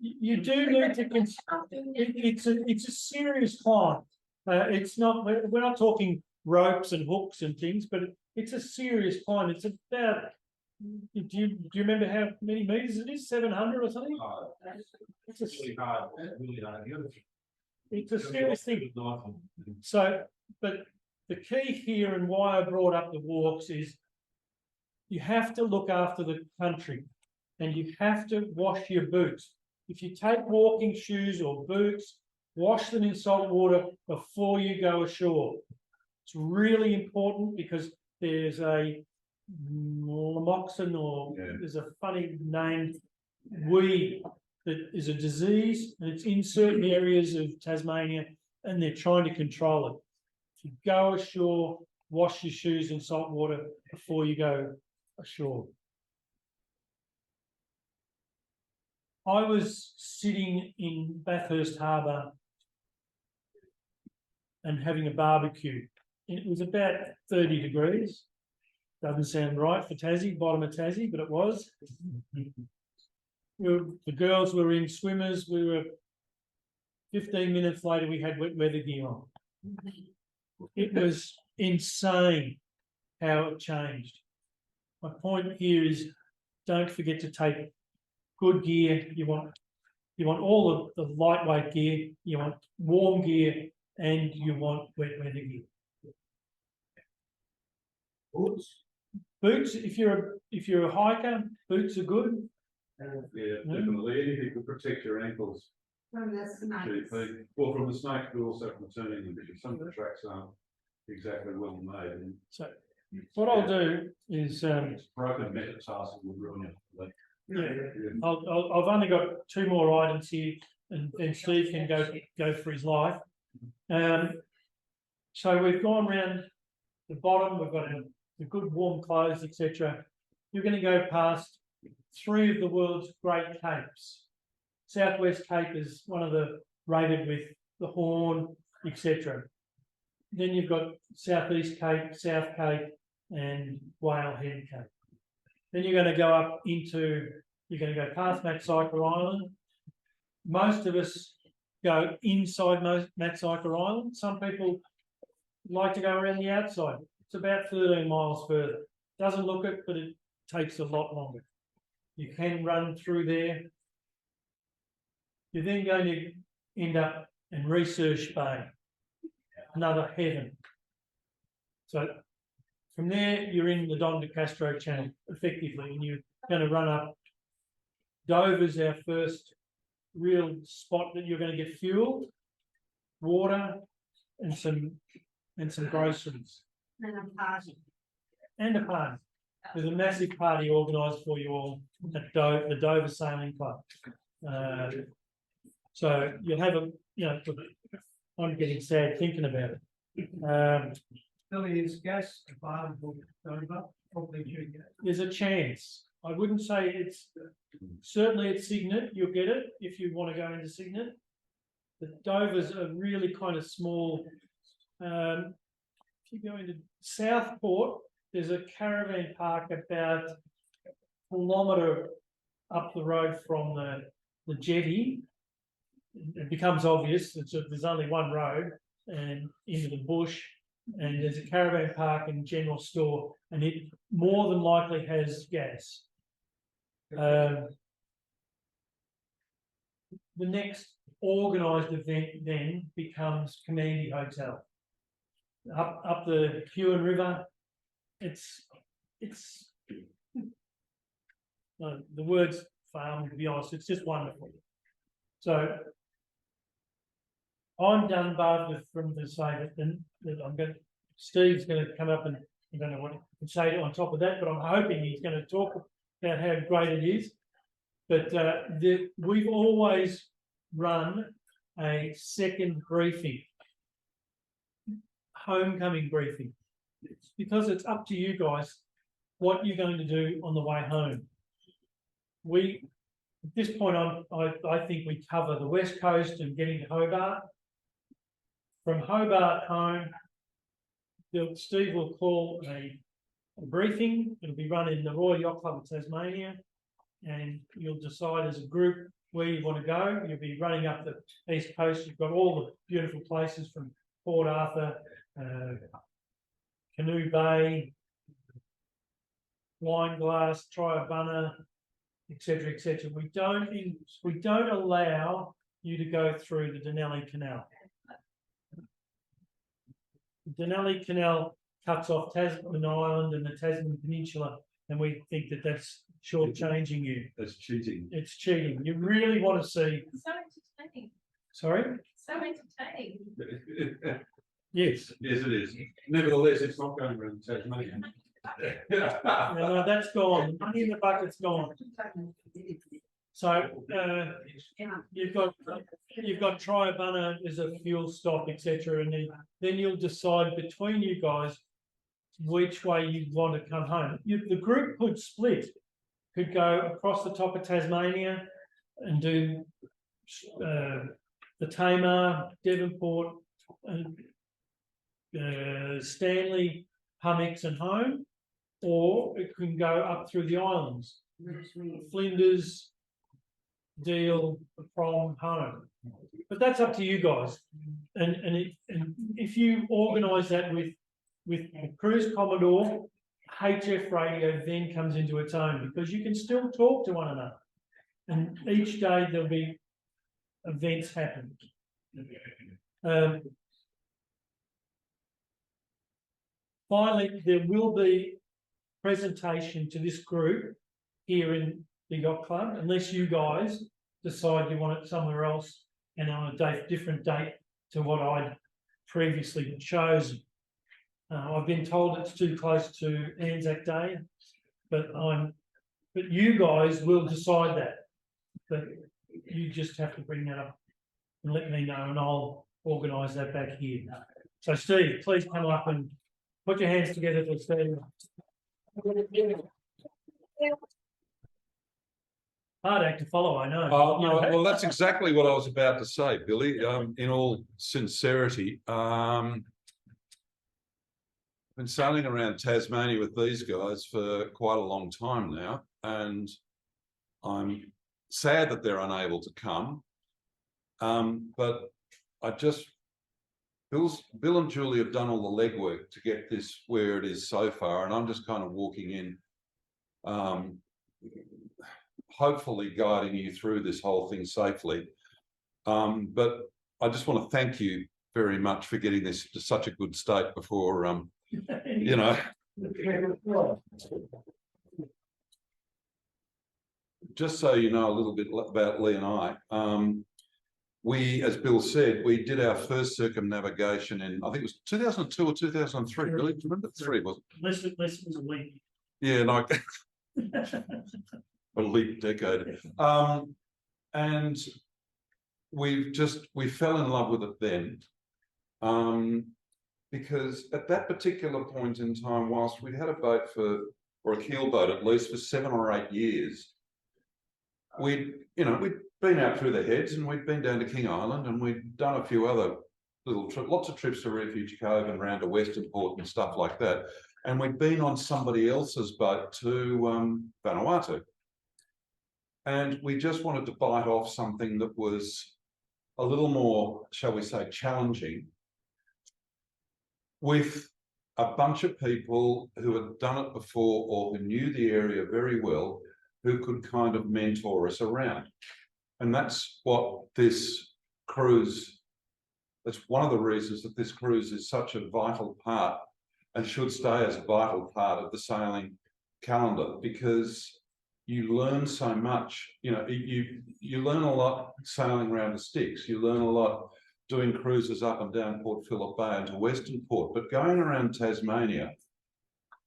you do need to consider. It's a serious climb. It's not. We're not talking ropes and hooks and things, but it's a serious climb. It's about. Do you remember how many meters it is? 700 or something. It's really hard. It's a serious thing. So, but the key here and why I brought up the walks is you have to look after the country and you have to wash your boots. if you take walking shoes or boots, wash them in salt water before you go ashore. It's really important because there's a lamoxin, or Yeah. there's a funny name, weed that is a disease, and it's in certain areas of Tasmania, and they're trying to control it. If you go ashore, wash your shoes in salt water before you go ashore. I was sitting in Bathurst Harbour and having a barbecue. It was about 30 degrees. Doesn't sound right for Tassie, bottom of Tassie, but it was. The girls were in swimmers. We were 15 minutes later, we had wet weather gear on. It was insane how it changed. My point here is, don't forget to take good gear. You want all the lightweight gear, you want warm gear, and you want wet weather gear. Boots, if you're a hiker, boots are good. Yeah, definitely, anything to protect your ankles. From the snakes. Well, from the snake, but also from turning them, because some of the tracks aren't exactly well made. And So what I'll do is, broken metatarsal would ruin it. I've only got 2 more items here, and then Steve can go for his life. So we've gone round the bottom. We've got the good warm clothes, etc. You're going to go past 3 of the world's great capes. Southwest Cape is one of the rated with the Horn, etc. Then you've got Southeast Cape, South Cape, and Whale Head Cape. Then you're going to go up into, you're going to go past Matsyker Island. Most of us go inside Matsyker Island. Some people like to go around the outside. It's about 13 miles further. Doesn't look it, but it takes a lot longer. You can run through there. You're then going to end up in Research Bay, another heaven. So from there, you're in the Don de Castro Channel, effectively, and you're going to run up. Dover's our first real spot that you're going to get fuel, water, and some groceries. And a party. And a party. There's a massive party organised for you all at the Dover Sailing Club. So you'll have I'm getting sad thinking about it. Billy, is gas available over? Probably due gas. There's a chance. I wouldn't say it's certainly at Cygnet. You'll get it if you want to go into Cygnet. The Dover's a really kind of small. If you go into Southport, there's a caravan park about a kilometre up the road from the jetty. It becomes obvious that there's only one road and into the bush, and there's a caravan park and general store, and it more than likely has gas. The next organised event then becomes Commandy Hotel up the Huon River. It's the words fail me, to be honest. It's just wonderful. So I'm done, Barbara, from the say that Steve's going to come up and I don't know what he can say on top of that, but I'm hoping he's going to talk about how great it is. But we've always run a second briefing, homecoming briefing, because it's up to you guys what you're going to do on the way home. At this point on, I think we cover the West Coast and getting to Hobart. From Hobart home, Steve will call a briefing. It'll be run in the Royal Yacht Club of Tasmania, and you'll decide as a group where you want to go. You'll be running up the East Coast. You've got all the beautiful places from Port Arthur, Canoe Bay, Wineglass, Triabunna, etc., etc. We don't allow you to go through the Denali Canal. The Denali Canal cuts off Tasman Island and the Tasman Peninsula, and we think that that's shortchanging you. That's cheating. It's cheating. You really want to see, So entertaining, sorry? so entertaining. Yes. Yes, it is. Nevertheless, it's not going around Tasmania. No, that's gone. Money in the bucket's gone. So, you've got Triabunna as a fuel stop, etc., and then you'll decide between you guys which way you want to come home. The group could split, could go across the top of Tasmania and do the Tamar, Devonport, and Stanley, hummocks and home, or it can go up through the islands, Flinders, Deal, from home. But that's up to you guys. And if you organise that with the Cruise Commodore, HF radio then comes into its own, because you can still talk to one another. And each day there'll be events happening. Finally, there will be presentation to this group here in the yacht club, unless you guys decide you want it somewhere else and on a different date to what I'd previously chosen. I've been told it's too close to Anzac Day, but you guys will decide that. But you just have to bring that up and let me know, and I'll organise that back here. So, Steve, please come up and put your hands together for Steve. Hard act to follow, I know. No, well, that's exactly what I was about to say, Billy. In all sincerity, been sailing around Tasmania with these guys for quite a long time now, and I'm sad that they're unable to come. But Bill and Julie have done all the legwork to get this where it is so far, and I'm just kind of walking in, hopefully guiding you through this whole thing safely. But I just want to thank you very much for getting this to such a good state before, you know. Just so you know a little bit about Lee and I, we, as Bill said, we did our first circumnavigation in, I think it was 2002 or 2003, really? Do you remember? 3, wasn't it? Less was a week. Yeah, no, a leap decade. And we fell in love with it then. Because at that particular point in time, whilst we'd had a boat or a keel boat at least for 7 or 8 years, we'd been out through the heads, and we'd been down to King Island, and we'd done a few other little trips, lots of trips to Refuge Cove and round to Western Port and stuff like that. And we'd been on somebody else's boat to Vanuatu. And we just wanted to bite off something that was a little more, shall we say, challenging, with a bunch of people who had done it before or who knew the area very well, who could kind of mentor us around. And that's what this cruise, that's one of the reasons that this cruise is such a vital part and should stay as a vital part of the sailing calendar, because you learn so much. You learn a lot sailing around the sticks. You learn a lot doing cruises up and down Port Phillip Bay and to Western Port. But going around Tasmania,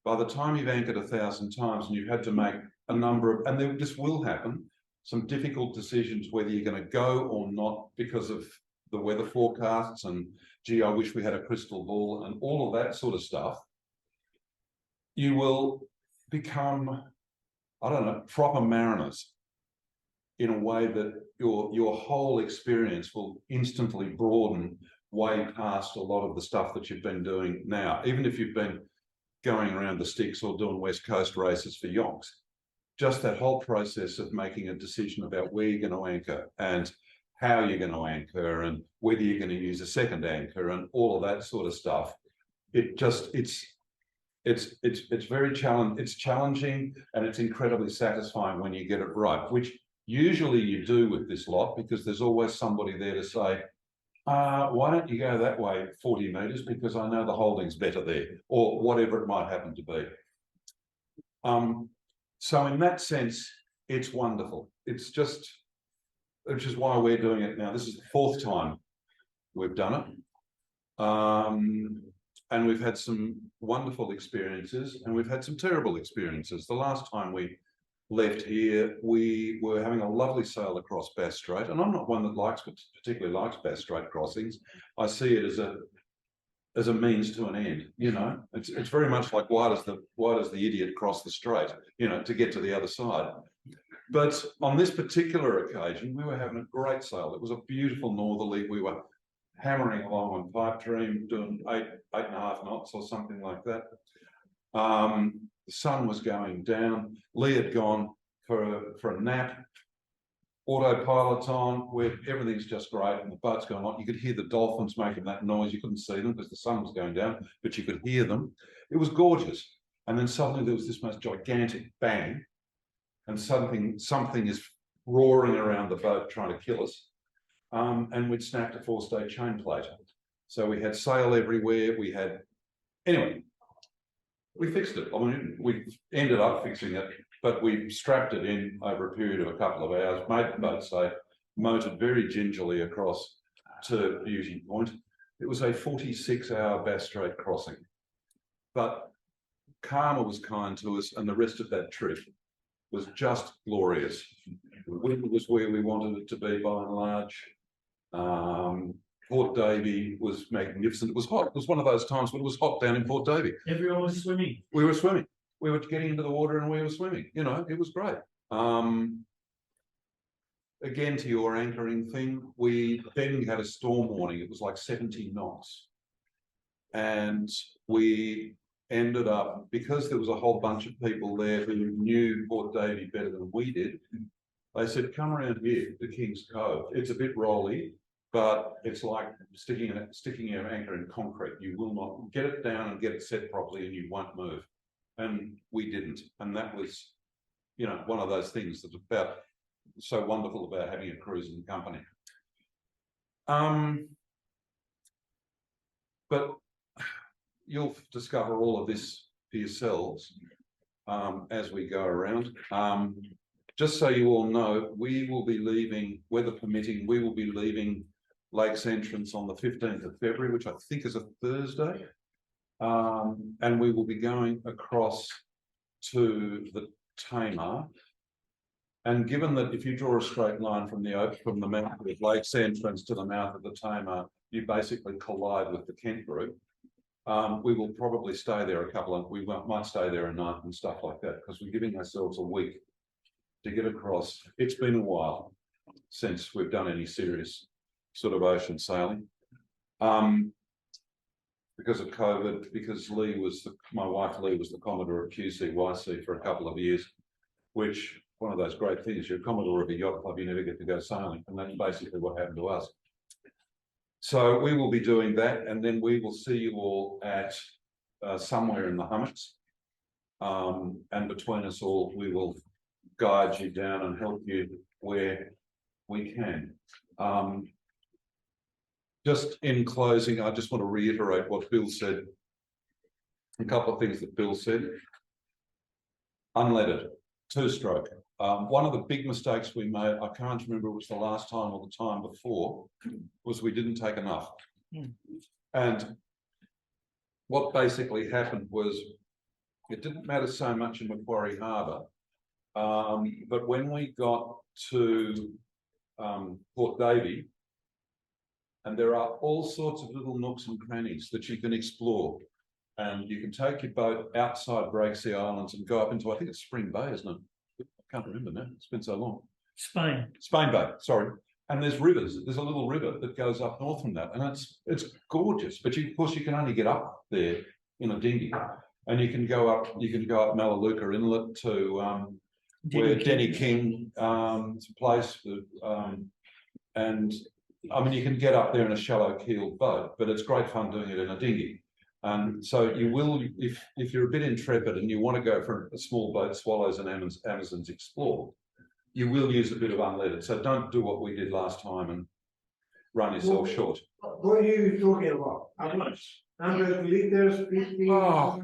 by the time you've anchored 1,000 times and you've had to make a number of, and this will happen, some difficult decisions whether you're going to go or not because of the weather forecasts and, gee, I wish we had a crystal ball and all of that sort of stuff, you will become, I don't know, proper mariners in a way that your whole experience will instantly broaden way past a lot of the stuff that you've been doing now, even if you've been going around the sticks or doing West Coast races for yonks. Just that whole process of making a decision about where you're going to anchor and how you're going to anchor and whether you're going to use a second anchor and all of that sort of stuff. It's very challenging, and it's incredibly satisfying when you get it right, which usually you do with this lot, because there's always somebody there to say, why don't you go that way 40 metres, because I know the holding's better there, or whatever it might happen to be. So in that sense, it's wonderful. It's just, which is why we're doing it now. This is the 4th time we've done it. And we've had some wonderful experiences and we've had some terrible experiences. The last time we left here, we were having a lovely sail across Bass Strait, and I'm not one that particularly likes Bass Strait crossings. I see it as a means to an end. You know, it's very much like why does the idiot cross the strait? You know, to get to the other side. But on this particular occasion, we were having a great sail. It was a beautiful northerly. We were hammering along on pipe dream, doing 8.5 knots or something like that. The sun was going down. Lee had gone for a nap. Autopilot's on, where everything's just great, and the boat's going on. You could hear the dolphins making that noise. You couldn't see them because the sun was going down, but you could hear them. It was gorgeous. And then suddenly there was this most gigantic bang, and something is roaring around the boat trying to kill us. And we'd snapped a 4-state chain plate. So we had sail everywhere. Anyway, we fixed it. I mean, we ended up fixing it, but we strapped it in over a period of a couple of hours, made the boat safe, motored very gingerly across to Beauty Point. It was a 46-hour Bass Strait crossing, but karma was kind to us, and the rest of that trip was just glorious. The wind was where we wanted it to be by and large. Port Davey was magnificent. It was hot. It was one of those times when it was hot down in Port Davey. Everyone was swimming. We were swimming. We were getting into the water and we were swimming. You know, it was great. Again, to your anchoring thing, we then had a storm warning. It was like 70 knots. And we ended up, because there was a whole bunch of people there who knew Port Davey better than we did, they said, come around here to King's Cove. It's a bit rolly, but it's like sticking your anchor in concrete. You will not get it down and get it set properly and you won't move. And we didn't. And that was, you know, one of those things that's so wonderful about having a cruising company. But you'll discover all of this for yourselves as we go around. Just so you all know, we will be leaving, weather permitting, we will be leaving Lakes Entrance on the 15th of February, which I think is a Thursday. And we will be going across to the Tamar. And given that if you draw a straight line from the mouth of Lakes Entrance to the mouth of the Tamar, you basically collide with the Kent group. We will probably stay there we might stay there a night and stuff like that, because we're giving ourselves a week to get across. It's been a while since we've done any serious sort of ocean sailing. Because of COVID, because my wife Lee was the Commodore of QCYC for a couple of years, which one of those great things, you're a Commodore of a yacht club, you never get to go sailing. And that's basically what happened to us. So we will be doing that, and then we will see you all at somewhere in the hummocks. And between us all, we will guide you down and help you where we can. Just in closing, I just want to reiterate what Bill said. A couple of things that Bill said. Unleaded, 2-stroke. One of the big mistakes we made, I can't remember if it was the last time or the time before, was we didn't take enough. And what basically happened was it didn't matter so much in Macquarie Harbour, but when we got to Port Davey, and there are all sorts of little nooks and crannies that you can explore. And you can take your boat outside Breaksea Islands and go up into, I think it's Spring Bay, isn't it? I can't remember now, it's been so long. Spain Bay, sorry. And there's rivers, there's a little river that goes up north from that, and it's gorgeous. But of course you can only get up there in a dinghy. And you can go up Melaleuca Inlet to where Denny King place, and I mean, you can get up there in a shallow keeled boat, but it's great fun doing it in a dinghy. And so you will, if you're a bit intrepid and you want to go for a small boat, Swallows and Amazons explore, you will use a bit of unleaded. So don't do what we did last time and run yourself short. What are you talking about? How much? 100 liters, 50? Oh,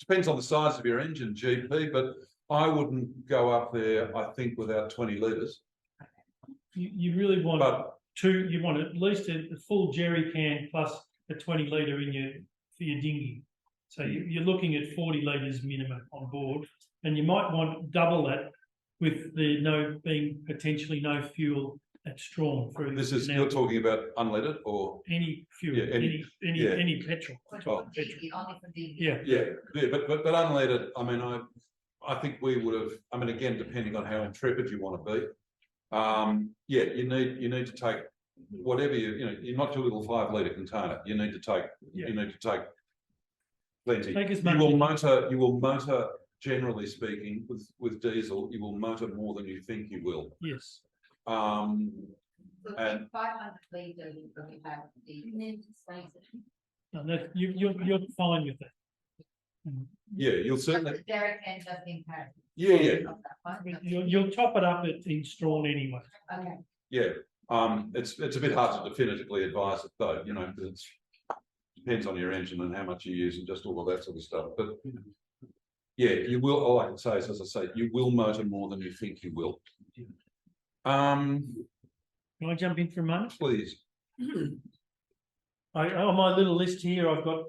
depends on the size of your engine, GP, but I wouldn't go up there, I think, without 20 litres, You really want but you want at least a full jerry can plus a 20 litre for your dinghy. So you're looking at 40 litres minimum on board, and you might want double that with the being potentially no fuel at Strawn through this the is, canal. you're talking about unleaded or? Any fuel, Yeah, any petrol. Oh. Only for the. Yeah, Yeah, but unleaded, I mean, I think we would have, I mean, again, depending on how intrepid you want to be. Yeah, you need to take whatever you're not your little 5 litre container. You need to take plenty. Take as You much will motor, generally speaking, with diesel, you will motor more than you think you will. yes. So And- 500 litres, we have the. No, that, you're fine with that. Yeah, you'll certainly, Just the jerry can just in case. yeah. You'll top it up in Strawn anyway. Okay. Yeah, it's a bit hard to definitively advise it though, because it's depends on your engine and how much you use and just all of that sort of stuff. But yeah, you will. All I can say is, as I say, you will motor more than you think you will. Can I jump in for a moment? Please. On my little list here, I've got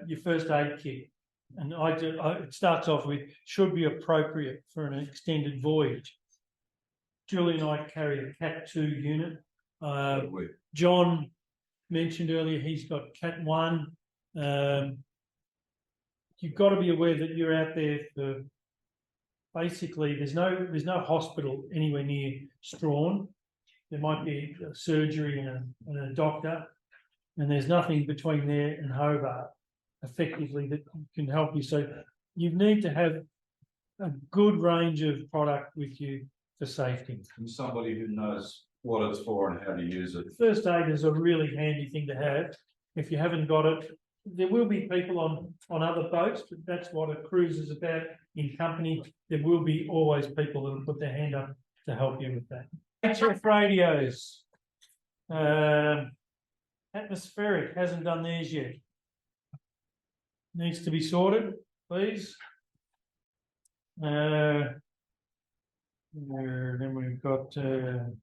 your first aid kit, and it starts off with should be appropriate for an extended voyage. Julie and I carry a Cat 2 unit. John mentioned earlier he's got Cat 1. You've got to be aware that you're out there for basically there's no hospital anywhere near Strawn. There might be a surgery and a doctor, and there's nothing between there and Hobart effectively that can help you. So you need to have a good range of product with you for safety. From somebody who knows what it's for and how to use it. First aid is a really handy thing to have. If you haven't got it, there will be people on other boats, but that's what a cruise is about in company. There will be always people that will put their hand up to help you with that. HF radios. Atmospheric hasn't done theirs yet. Needs to be sorted, please. Then we've got final.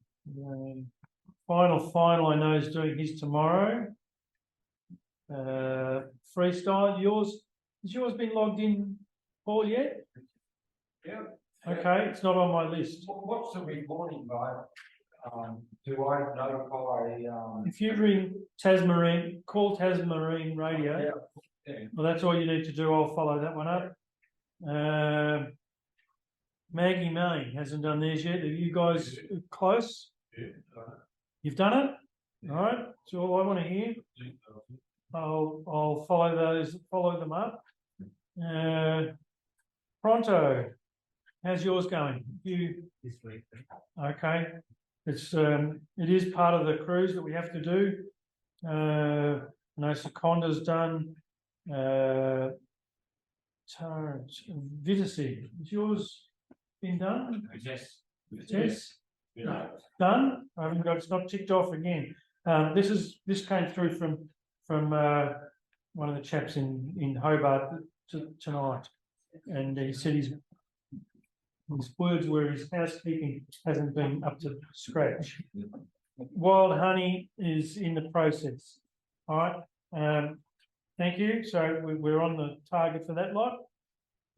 I know is doing his tomorrow. Freestyle. Has yours been logged in, Paul, yet? Yeah. Okay, it's not on my list. What's the reporting by? Do I notify? If you ring Tasmarine, call Tasmarine Radio. Yeah. Well, that's all you need to do. I'll follow that one up. Maggie May hasn't done theirs yet. Are you guys close? Yeah. You've done it? All right. That's all I want to hear. I'll follow them up. Pronto, how's yours going? This week. Okay. It is part of the cruise that we have to do. I know Seconda's done. Vitacy, is yours been done? Yes. Yes. Yeah. Done. I haven't got. It's not ticked off again. This came through from one of the chaps in Hobart tonight, and he said his words were his housekeeping hasn't been up to scratch. Wild honey is in the process. All right. Thank you. So we're on the target for that lot.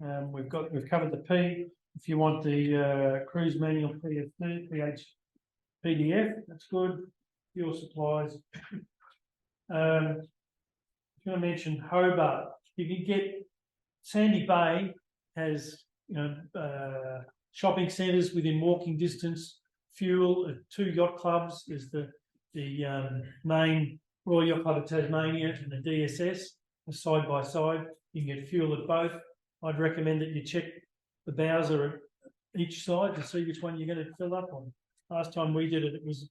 We've covered the P. If you want the cruise manual PDF, that's good. Fuel supplies. I'm going to mention Hobart. You can get Sandy Bay has shopping centres within walking distance. Fuel at 2 yacht clubs is the main Royal Yacht Club of Tasmania and the DSS are side by side. You can get fuel at both. I'd recommend that you check the Bowser at each side to see which one you're going to fill up on. Last time we did it, it was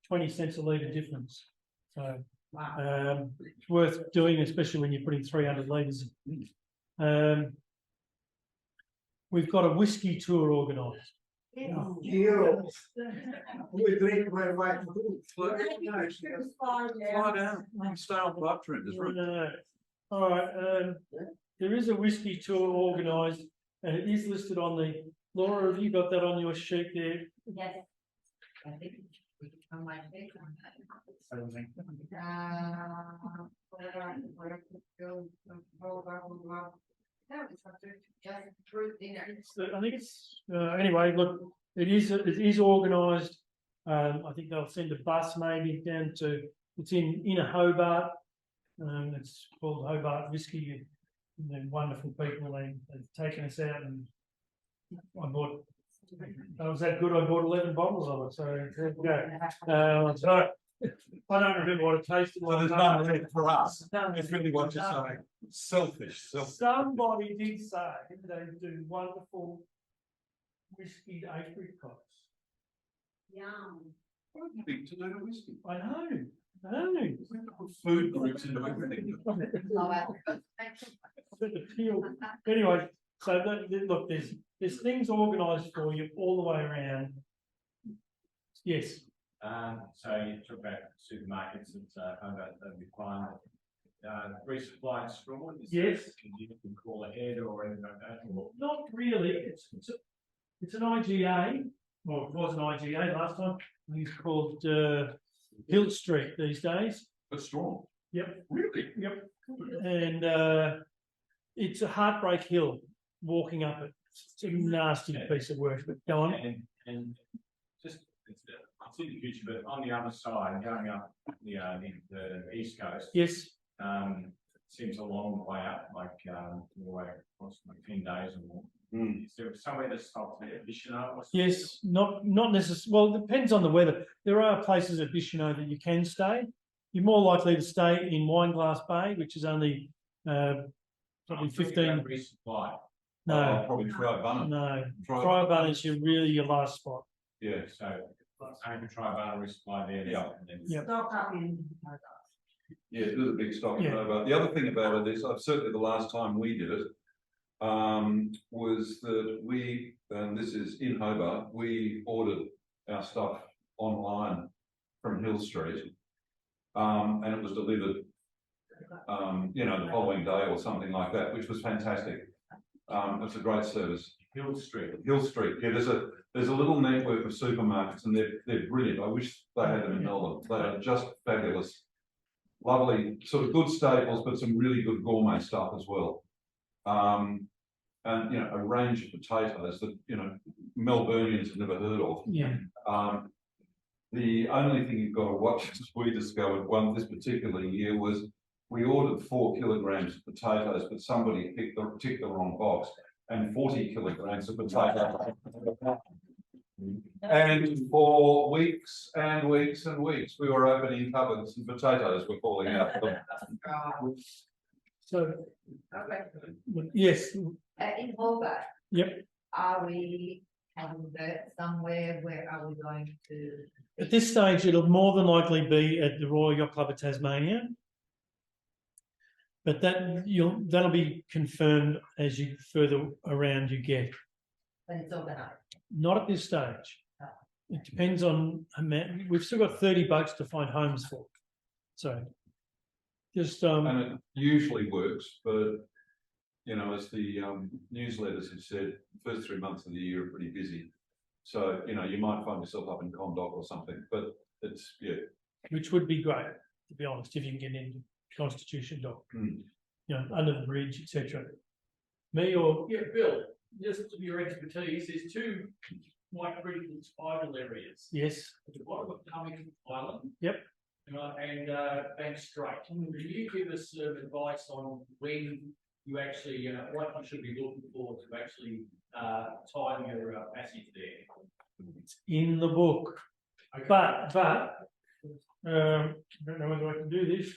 20 cents a litre difference. So it's worth doing, especially when you're putting 300 litres in. We've got a whiskey tour organised. We drink very much. Fly down, stay on the up trend, is right. All right. There is a whiskey tour organised and it is listed on the, Laura, have you got that on your sheet there? Yes. I think on my page. I think it's, anyway, look, it is organised. I think they'll send a bus maybe down to, it's in a Hobart. It's called Hobart Whiskey. And they're wonderful people. They've taken us out, and I bought, that was that good. I bought 11 bottles of it. So there we go. So I don't remember what it tasted like. There's none left for us. It's really what you're saying. Selfish. Somebody did say they do wonderful whiskey apricots. Yum. Big to do whiskey. I know. Food groups into everything. Anyway, so look, there's things organised for you all the way around. Yes. So you talk about supermarkets and about the requirement. Resupply straw. Yes. Can you call ahead or anything like that? Or? Not really. It's an IGA. Well, it was an IGA last time. It's called Hill Street these days. But strong. Yep. Really? Yep. And it's a heartbreak hill walking up it. It's a nasty piece of work, but go on. And just it's in the future, but on the other side, going up the east coast. Yes. Seems a long way up, like way across like 10 days or more. Mm. Is there somewhere that stops there? Bishano or something? Yes, not necessarily. Well, it depends on the weather. There are places at Bishano that you can stay. You're more likely to stay in Wineglass Bay, which is only probably 15. Resupply. No, Probably try Bunner. no. Try is your last spot. Yeah. So aim to try bar resupply there. Yeah. And then Yep. Stock up in. Yeah, it is a big stock Yeah. turnover. The other thing about it is, certainly the last time we did it, was that we, and this is in Hobart, we ordered our stuff online from Hill Street, and it was delivered, the following day or something like that, which was fantastic. It's a great service. Hill Street. Hill Street, yeah, there's a little network of supermarkets, and they're brilliant. I wish they had them in Melbourne. They are just fabulous. Lovely, sort of good staples, but some really good gourmet stuff as well. And a range of potatoes that Melburnians have never heard of. Yeah. The only thing you've got to watch, as we discovered this particular year, was we ordered 4 kilograms of potatoes, but somebody ticked the wrong box, and 40 kilograms of potatoes. And for weeks and weeks and weeks, we were opening cupboards and potatoes were falling out of them. So Okay. yes. In Hobart. Yep. Are we having that somewhere? Where are we going to? At this stage, it'll more than likely be at the Royal Yacht Club of Tasmania. But that'll be confirmed as you further around you get. But it's organised. Not at this stage. It depends on amount. We've still got 30 boats to find homes for. So just And it usually works, but as the newsletters have said, the first 3 months of the year are pretty busy. So you might find yourself up in Condoc or something, but it's which would be great, to be honest, if you can get into Constitution Dock, Mm. Under the bridge, etc. Me or Yeah, Bill, just to your expertise, there's two quite critical tidal areas. yes, At the bottom of Cumming Island. Yep. And Bank Strait. Can you give us advice on when you actually, what you should be looking for to actually time your passage there? it's in the book. Okay. But I don't know whether I can do this.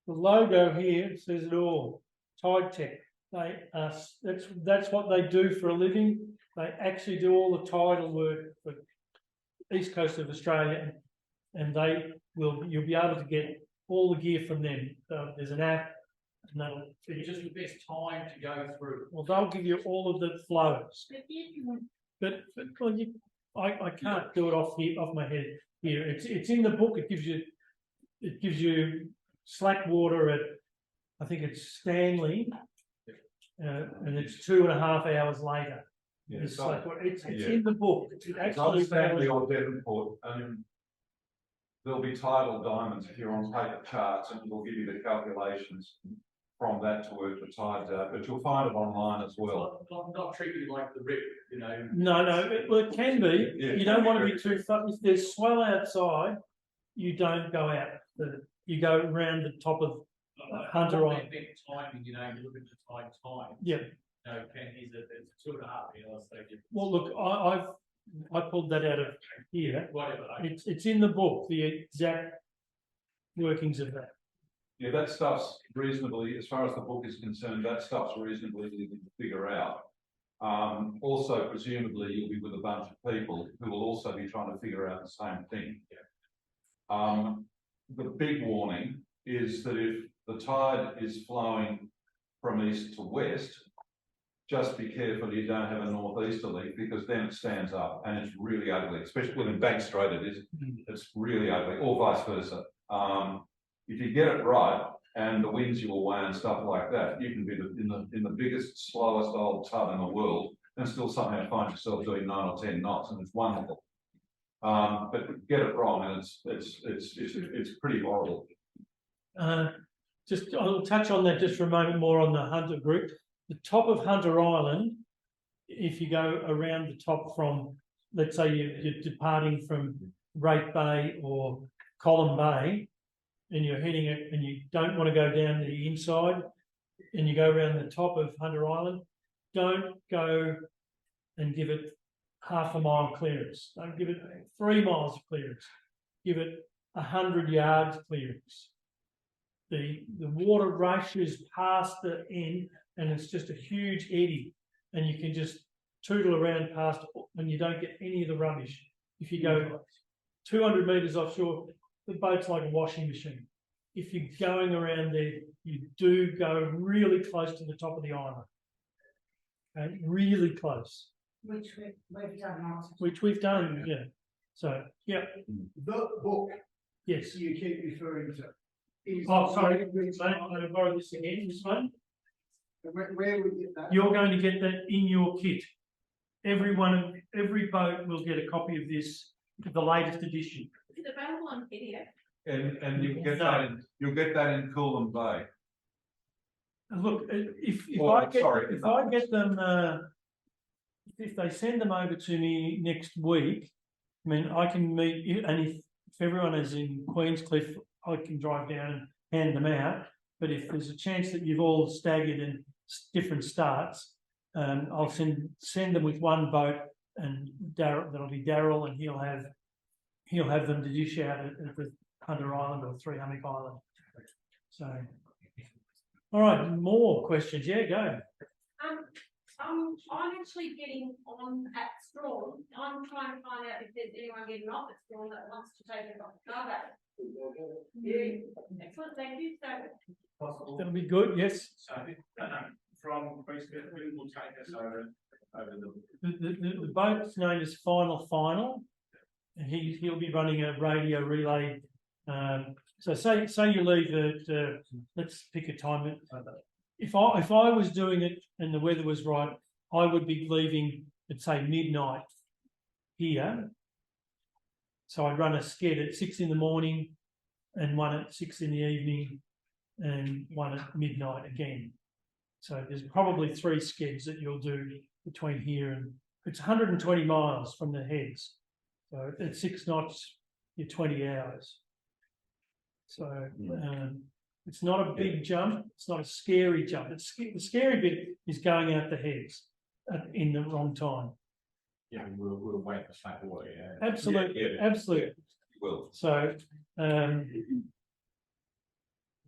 The logo here says it all. Tide Tech. That's what they do for a living. They actually do all the tidal work for east coast of Australia, and you'll be able to get all the gear from them. There's an app, and It's just the best time to go through. well, they'll give you all of the flows. But I can't do it off my head here. It's in the book. It gives you slack water at, I think it's Stanley, and it's 2.5 hours later. Yeah, It's so- like, it's Yeah. in the book. It's It's actually. on Stanley or Devonport, there'll be tidal diamonds if you're on paper charts, and we'll give you the calculations from that to work the tides out, but you'll find it online as well. Not treated like the rip, you know. No, well, it can be. Yeah. You don't want to be too far. If there's swell outside, you don't go out. You go around the top of Hunter Island. Timing, you know, you look at the time. Yeah. You know, it's 2.5 hours, so you. Well, look, I pulled that out of here. Whatever. It's in the book, the exact workings of that. Yeah, that stuff's reasonably, as far as the book is concerned, that stuff's reasonably easy to figure out. Also, presumably, you'll be with a bunch of people who will also be trying to figure out the same thing. The big warning is that if the tide is flowing from east to west, just be careful you don't have a northeasterly, because then it stands up and it's really ugly, especially when in Bank Strait it is. It's really ugly, or vice versa. If you get it right and the winds your way and stuff like that, you can be in the biggest, slowest old tub in the world and still somehow find yourself doing 9 or 10 knots, and it's wonderful. But get it wrong and it's pretty horrible. I'll touch on that just for a moment more on the Hunter group. The top of Hunter Island, if you go around the top from, let's say you're departing from Wraith Bay or Column Bay, and you're heading it, and you don't want to go down the inside, and you go around the top of Hunter Island, don't go and give it half a mile clearance. Don't give it 3 miles of clearance. Give it 100 yards clearance. The water rushes past the end, and it's just a huge eddy, and you can just tootle around past it, and you don't get any of the rubbish. If you go 200 metres offshore, the boat's like a washing machine. If you're going around there, you do go really close to the top of the island. Okay? Really close. Which we've done. Which we've done, yeah. So, yeah. The book Yes. you keep referring to. Is Oh, sorry, mate, I'm going to borrow this again, this one. Where would you get that? You're going to get that in your kit. Every boat will get a copy of this, the latest edition. Is it available on video? And you'll get that in Coolum Bay. And look, if Oh, I get them, if they send them over to me next week, I mean, I can meet, and if everyone is in Queenscliff, I can drive down and hand them out. But if there's a chance that you've all staggered in different starts, I'll send them with one boat, and that'll be Daryl, and he'll have them to dish out at the Hunter Island or Three Hummock Island. So, all right, more questions? Yeah, go. I'm actually getting on at Strawn. I'm trying to find out if there's anyone getting off at Strawn that wants to take it off the cargo. Yeah, excellent, thank you. So That'll be good. Yes. So, from Queenscliff, we will take us over The boat's name is Final, and he'll be running a radio relay. So say you leave at let's pick a time. If I was doing it and the weather was right, I would be leaving at say midnight here. So I'd run a sked at 6 in the morning, and one at 6 in the evening, and one at midnight again. So there's probably 3 skeds that you'll do between here and it's 120 miles from the heads. So at 6 knots, you're 20 hours. So it's not a big jump. It's not a scary jump. The scary bit is going out the heads in the wrong time. Yeah, we'll wait for slack water. Yeah. Absolutely, absolutely. Will. So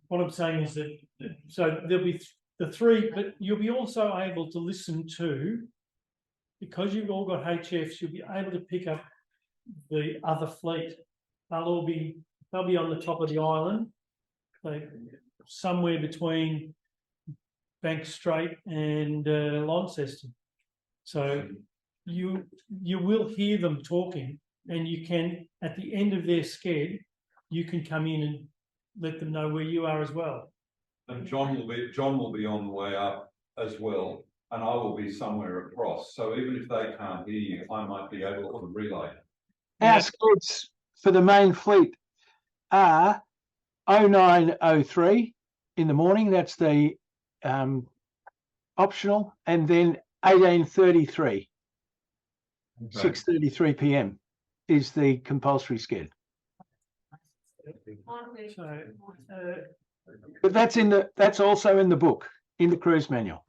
what I'm saying is that so there'll be the 3, but you'll be also able to listen to, because you've all got HFs, you'll be able to pick up the other fleet. They'll be on the top of the island, somewhere between Bank Strait and Launceston. So you will hear them talking, and you can, at the end of their sked, you can come in and let them know where you are as well. And John will be on the way up as well, and I will be somewhere across. So even if they can't hear you, I might be able to relay. Our skids for the main fleet are 0903 in the morning. That's the optional, and then 1833, 6:33 p.m. is the compulsory sked. So, But that's also in the book, in the cruise manual.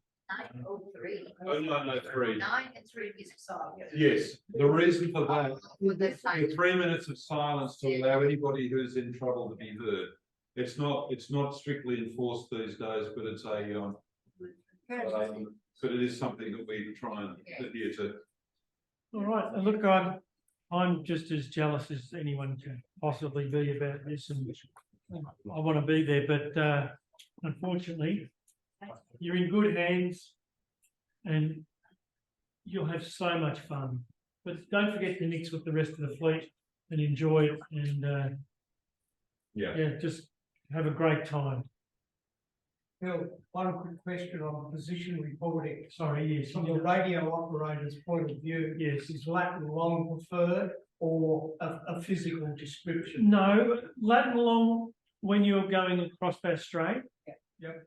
9:03. 0903. 9:03 is silent. Yes, the reason for that, Would they say- the 3 minutes of silence to allow anybody who's in trouble to be heard. It's not strictly enforced these days, but it's but it is something that we try and adhere to. all right, and look, I'm just as jealous as anyone can possibly be about this, and I want to be there, but unfortunately, you're in good hands, and you'll have so much fun. But don't forget to mix with the rest of the fleet and enjoy it, and yeah, just have a great time. Phil, one quick question on position reporting. Sorry, yes. From the radio operator's point of view, Yes. is Latin long preferred or a physical description? No, Latin long when you're going across Bass Strait. Yep.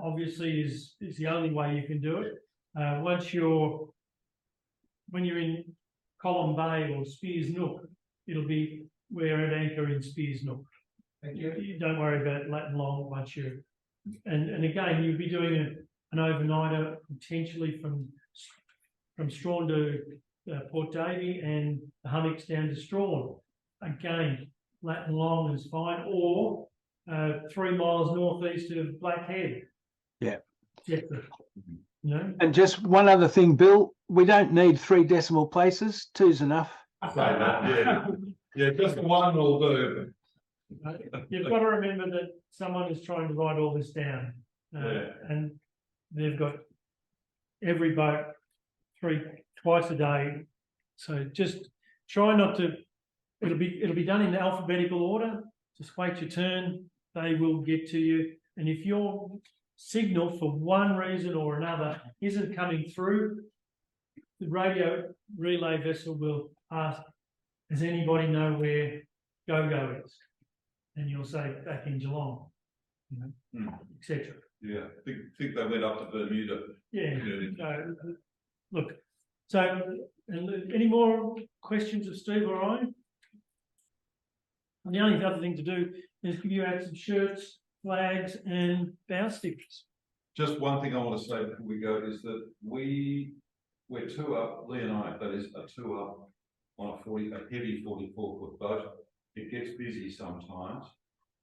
Obviously is the only way you can do it. When you're in Column Bay or Spears Nook, it'll be we're at anchor in Spears Nook. Thank you. You don't worry about Latin long once you're, and again, you'll be doing an overnighter potentially from Strawn to Port Davey and the hummocks down to Strawn. Again, Latin long is fine, or 3 miles northeast of Blackhead. Yeah. You know? And just one other thing, Bill, we don't need 3 decimal places. 2's enough. Yeah, just one will do. You've got to remember that someone is trying to write all this down, and they've got every boat twice a day. So just try not to. It'll be done in alphabetical order. Just wait your turn. They will get to you. And if your signal for one reason or another isn't coming through, the radio relay vessel will ask, "Does anybody know where Go-Go is?" And you'll say, "Back in Geelong," etc. Yeah, I think they went up to Bermuda. Yeah. So, look. So, any more questions of Steve or I? And the only other thing to do is give you out some shirts, flags, and bow stickers. Just one thing I want to say before we go is that we're 2 up, Lee and I, that is a 2 up on a heavy 44-foot boat. It gets busy sometimes.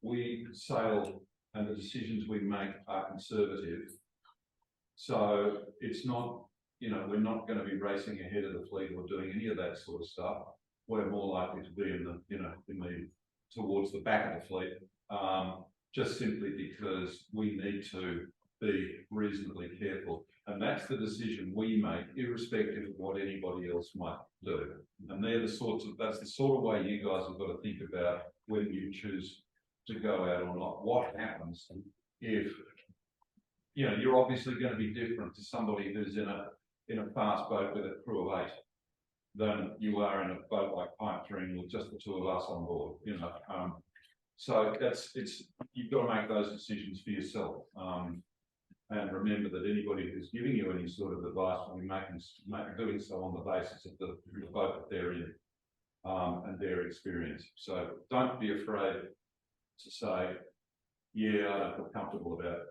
We sail and the decisions we make are conservative. So it's not, we're not going to be racing ahead of the fleet or doing any of that sort of stuff. We're more likely to be towards the back of the fleet, just simply because we need to be reasonably careful. And that's the decision we make, irrespective of what anybody else might do. And that's the sort of way you guys have got to think about when you choose to go out or not. What happens if, you're obviously going to be different to somebody who's in a fast boat with a crew of 8 than you are in a boat like Pipe Dream with just the 2 of us on board, So you've got to make those decisions for yourself. And remember that anybody who's giving you any sort of advice will be doing so on the basis of the boat that they're in and their experience. So don't be afraid to say, yeah, I don't feel comfortable about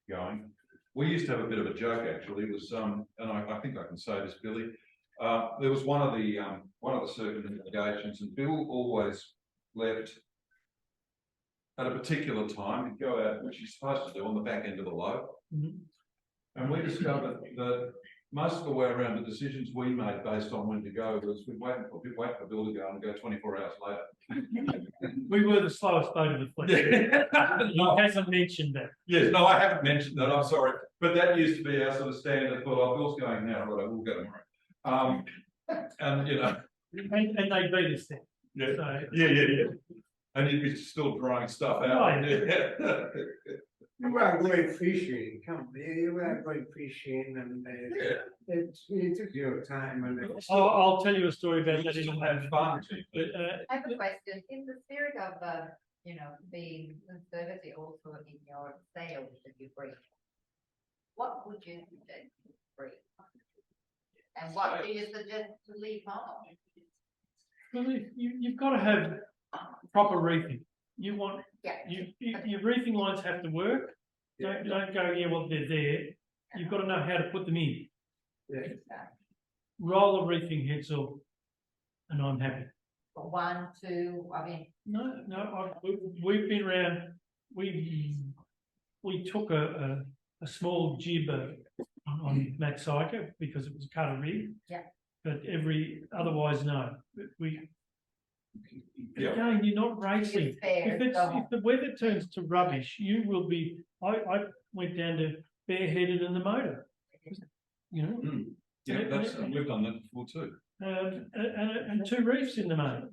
going. We used to have a bit of a joke actually. It was and I think I can say this, Billy. There was one of the circumnavigations, and Bill always left at a particular time. He'd go out, which he's supposed to do, on the back end of the load. Mm-hmm. And we discovered that most of the way around, the decisions we made based on when to go was we'd wait for Bill to go and go 24 hours later. We were the slowest boat of the fleet. No. He hasn't mentioned that. Yes, no, I haven't mentioned that. I'm sorry, but that used to be our sort of standard. Thought, oh, Bill's going now, right? We'll go tomorrow. And and they beat us then. Yeah, So, yeah. And you'd be still drying stuff out. Oh, yeah. You are going fishing, come, you are going fishing and it took your time and. I'll tell you a story about that in a Have fun. But, I have a question, in the spirit of, being conservative also in your sales that you bring, what would you suggest to bring? And what do you suggest to leave home? well, you've got to have proper reefing. You want, Yeah. your reefing lines have to work. Don't go, yeah, well, they're there. You've got to know how to put them in. Yeah. Roll the reefing heads off, and I'm happy. 1, 2, I mean, No, we've been around, we took a small jib on Matt Syker because it was a cutter rig. Yeah. But otherwise, no. Yeah. Again, you're not racing. fair, If the weather turns to rubbish, you will be, I went down to bareheaded in the motor. You know, Yeah, we've done that before too. and 2 reefs in the motor.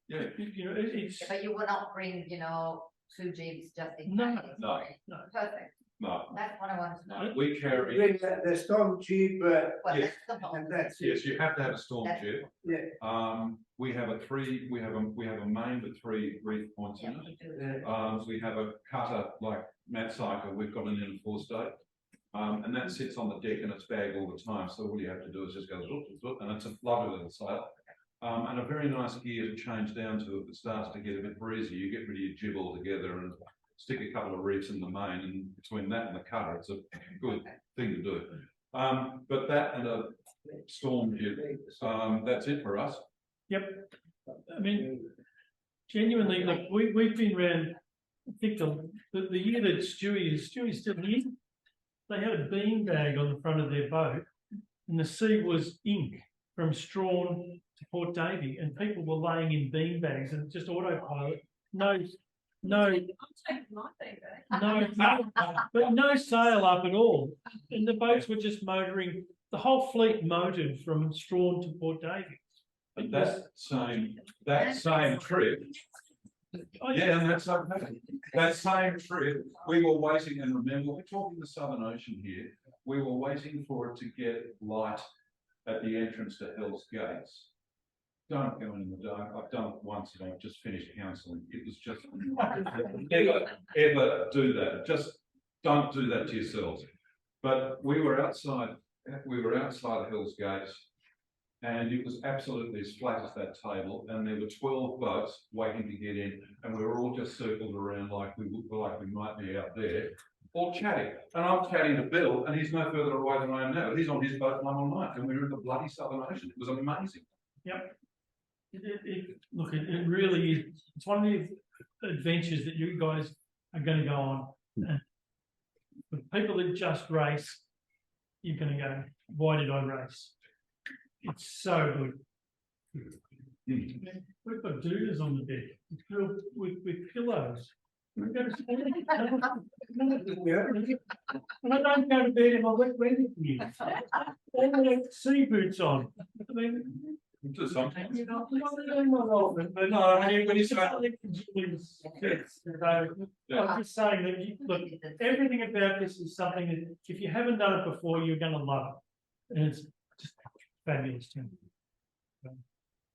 Yeah. You know, it's, but you would not bring, 2 jibs just in No, case. no. Perfect, No, that's what I wanted to know. we carry, Bring the storm jeep, Well, Yes. that's the and point. that's it, yes, you have to have a storm That's- jet. yeah. We have a main with 3 reef points Yeah, in it. you do. We have a cutter like Matt Cycle, we've got an in a 4-state. And that sits on the deck and it's bagged all the time, so all you have to do is just go zoop, zoop, and it's a lovely little sail. And a very nice gear to change down to if it starts to get a bit breezy, you get rid of your jib altogether and stick a couple of reefs in the main, and between that and the cutter, it's a good thing to do. But that and a storm jib, that's it for us. yep. I mean, genuinely, look, we've been around, I think the year that Stewie's still here, they had a bean bag on the front of their boat, and the sea was ink from Strawn to Port Davey, and people were laying in bean bags and just autopilot. No, but no sail up at all, and the boats were just motoring. The whole fleet motored from Strawn to Port Davey. But that same trip, yeah, and that's okay. That same trip, we were waiting, and remember, we're talking the Southern Ocean here. We were waiting for it to get light at the entrance to Hell's Gates. Don't go in the dark. I've done it once and I've just finished counselling. It was just never ever do that. Just don't do that to yourselves. But we were outside Hell's Gates, and it was absolutely as flat as that table, and there were 12 boats waiting to get in, and we were all just circled around like we might be out there, all chatting. And I'm chatting to Bill, and he's no further away than I am now. He's on his boat and I'm on mine, and we were in the bloody Southern Ocean. It was amazing. Yep. Look, it really is. It's one of the adventures that you guys are going to go on. For people that just race, you're going to go, why did I race? It's so good. We've got doodles on the bed. It's filled with pillows. We go to sleep. And I don't go to bed in my wet weather gear. All the sea boots on. I mean, Do something. you know, but no, everybody's I'm just saying that look, everything about this is something that if you haven't done it before, you're going to love it, and it's just fabulous. Too.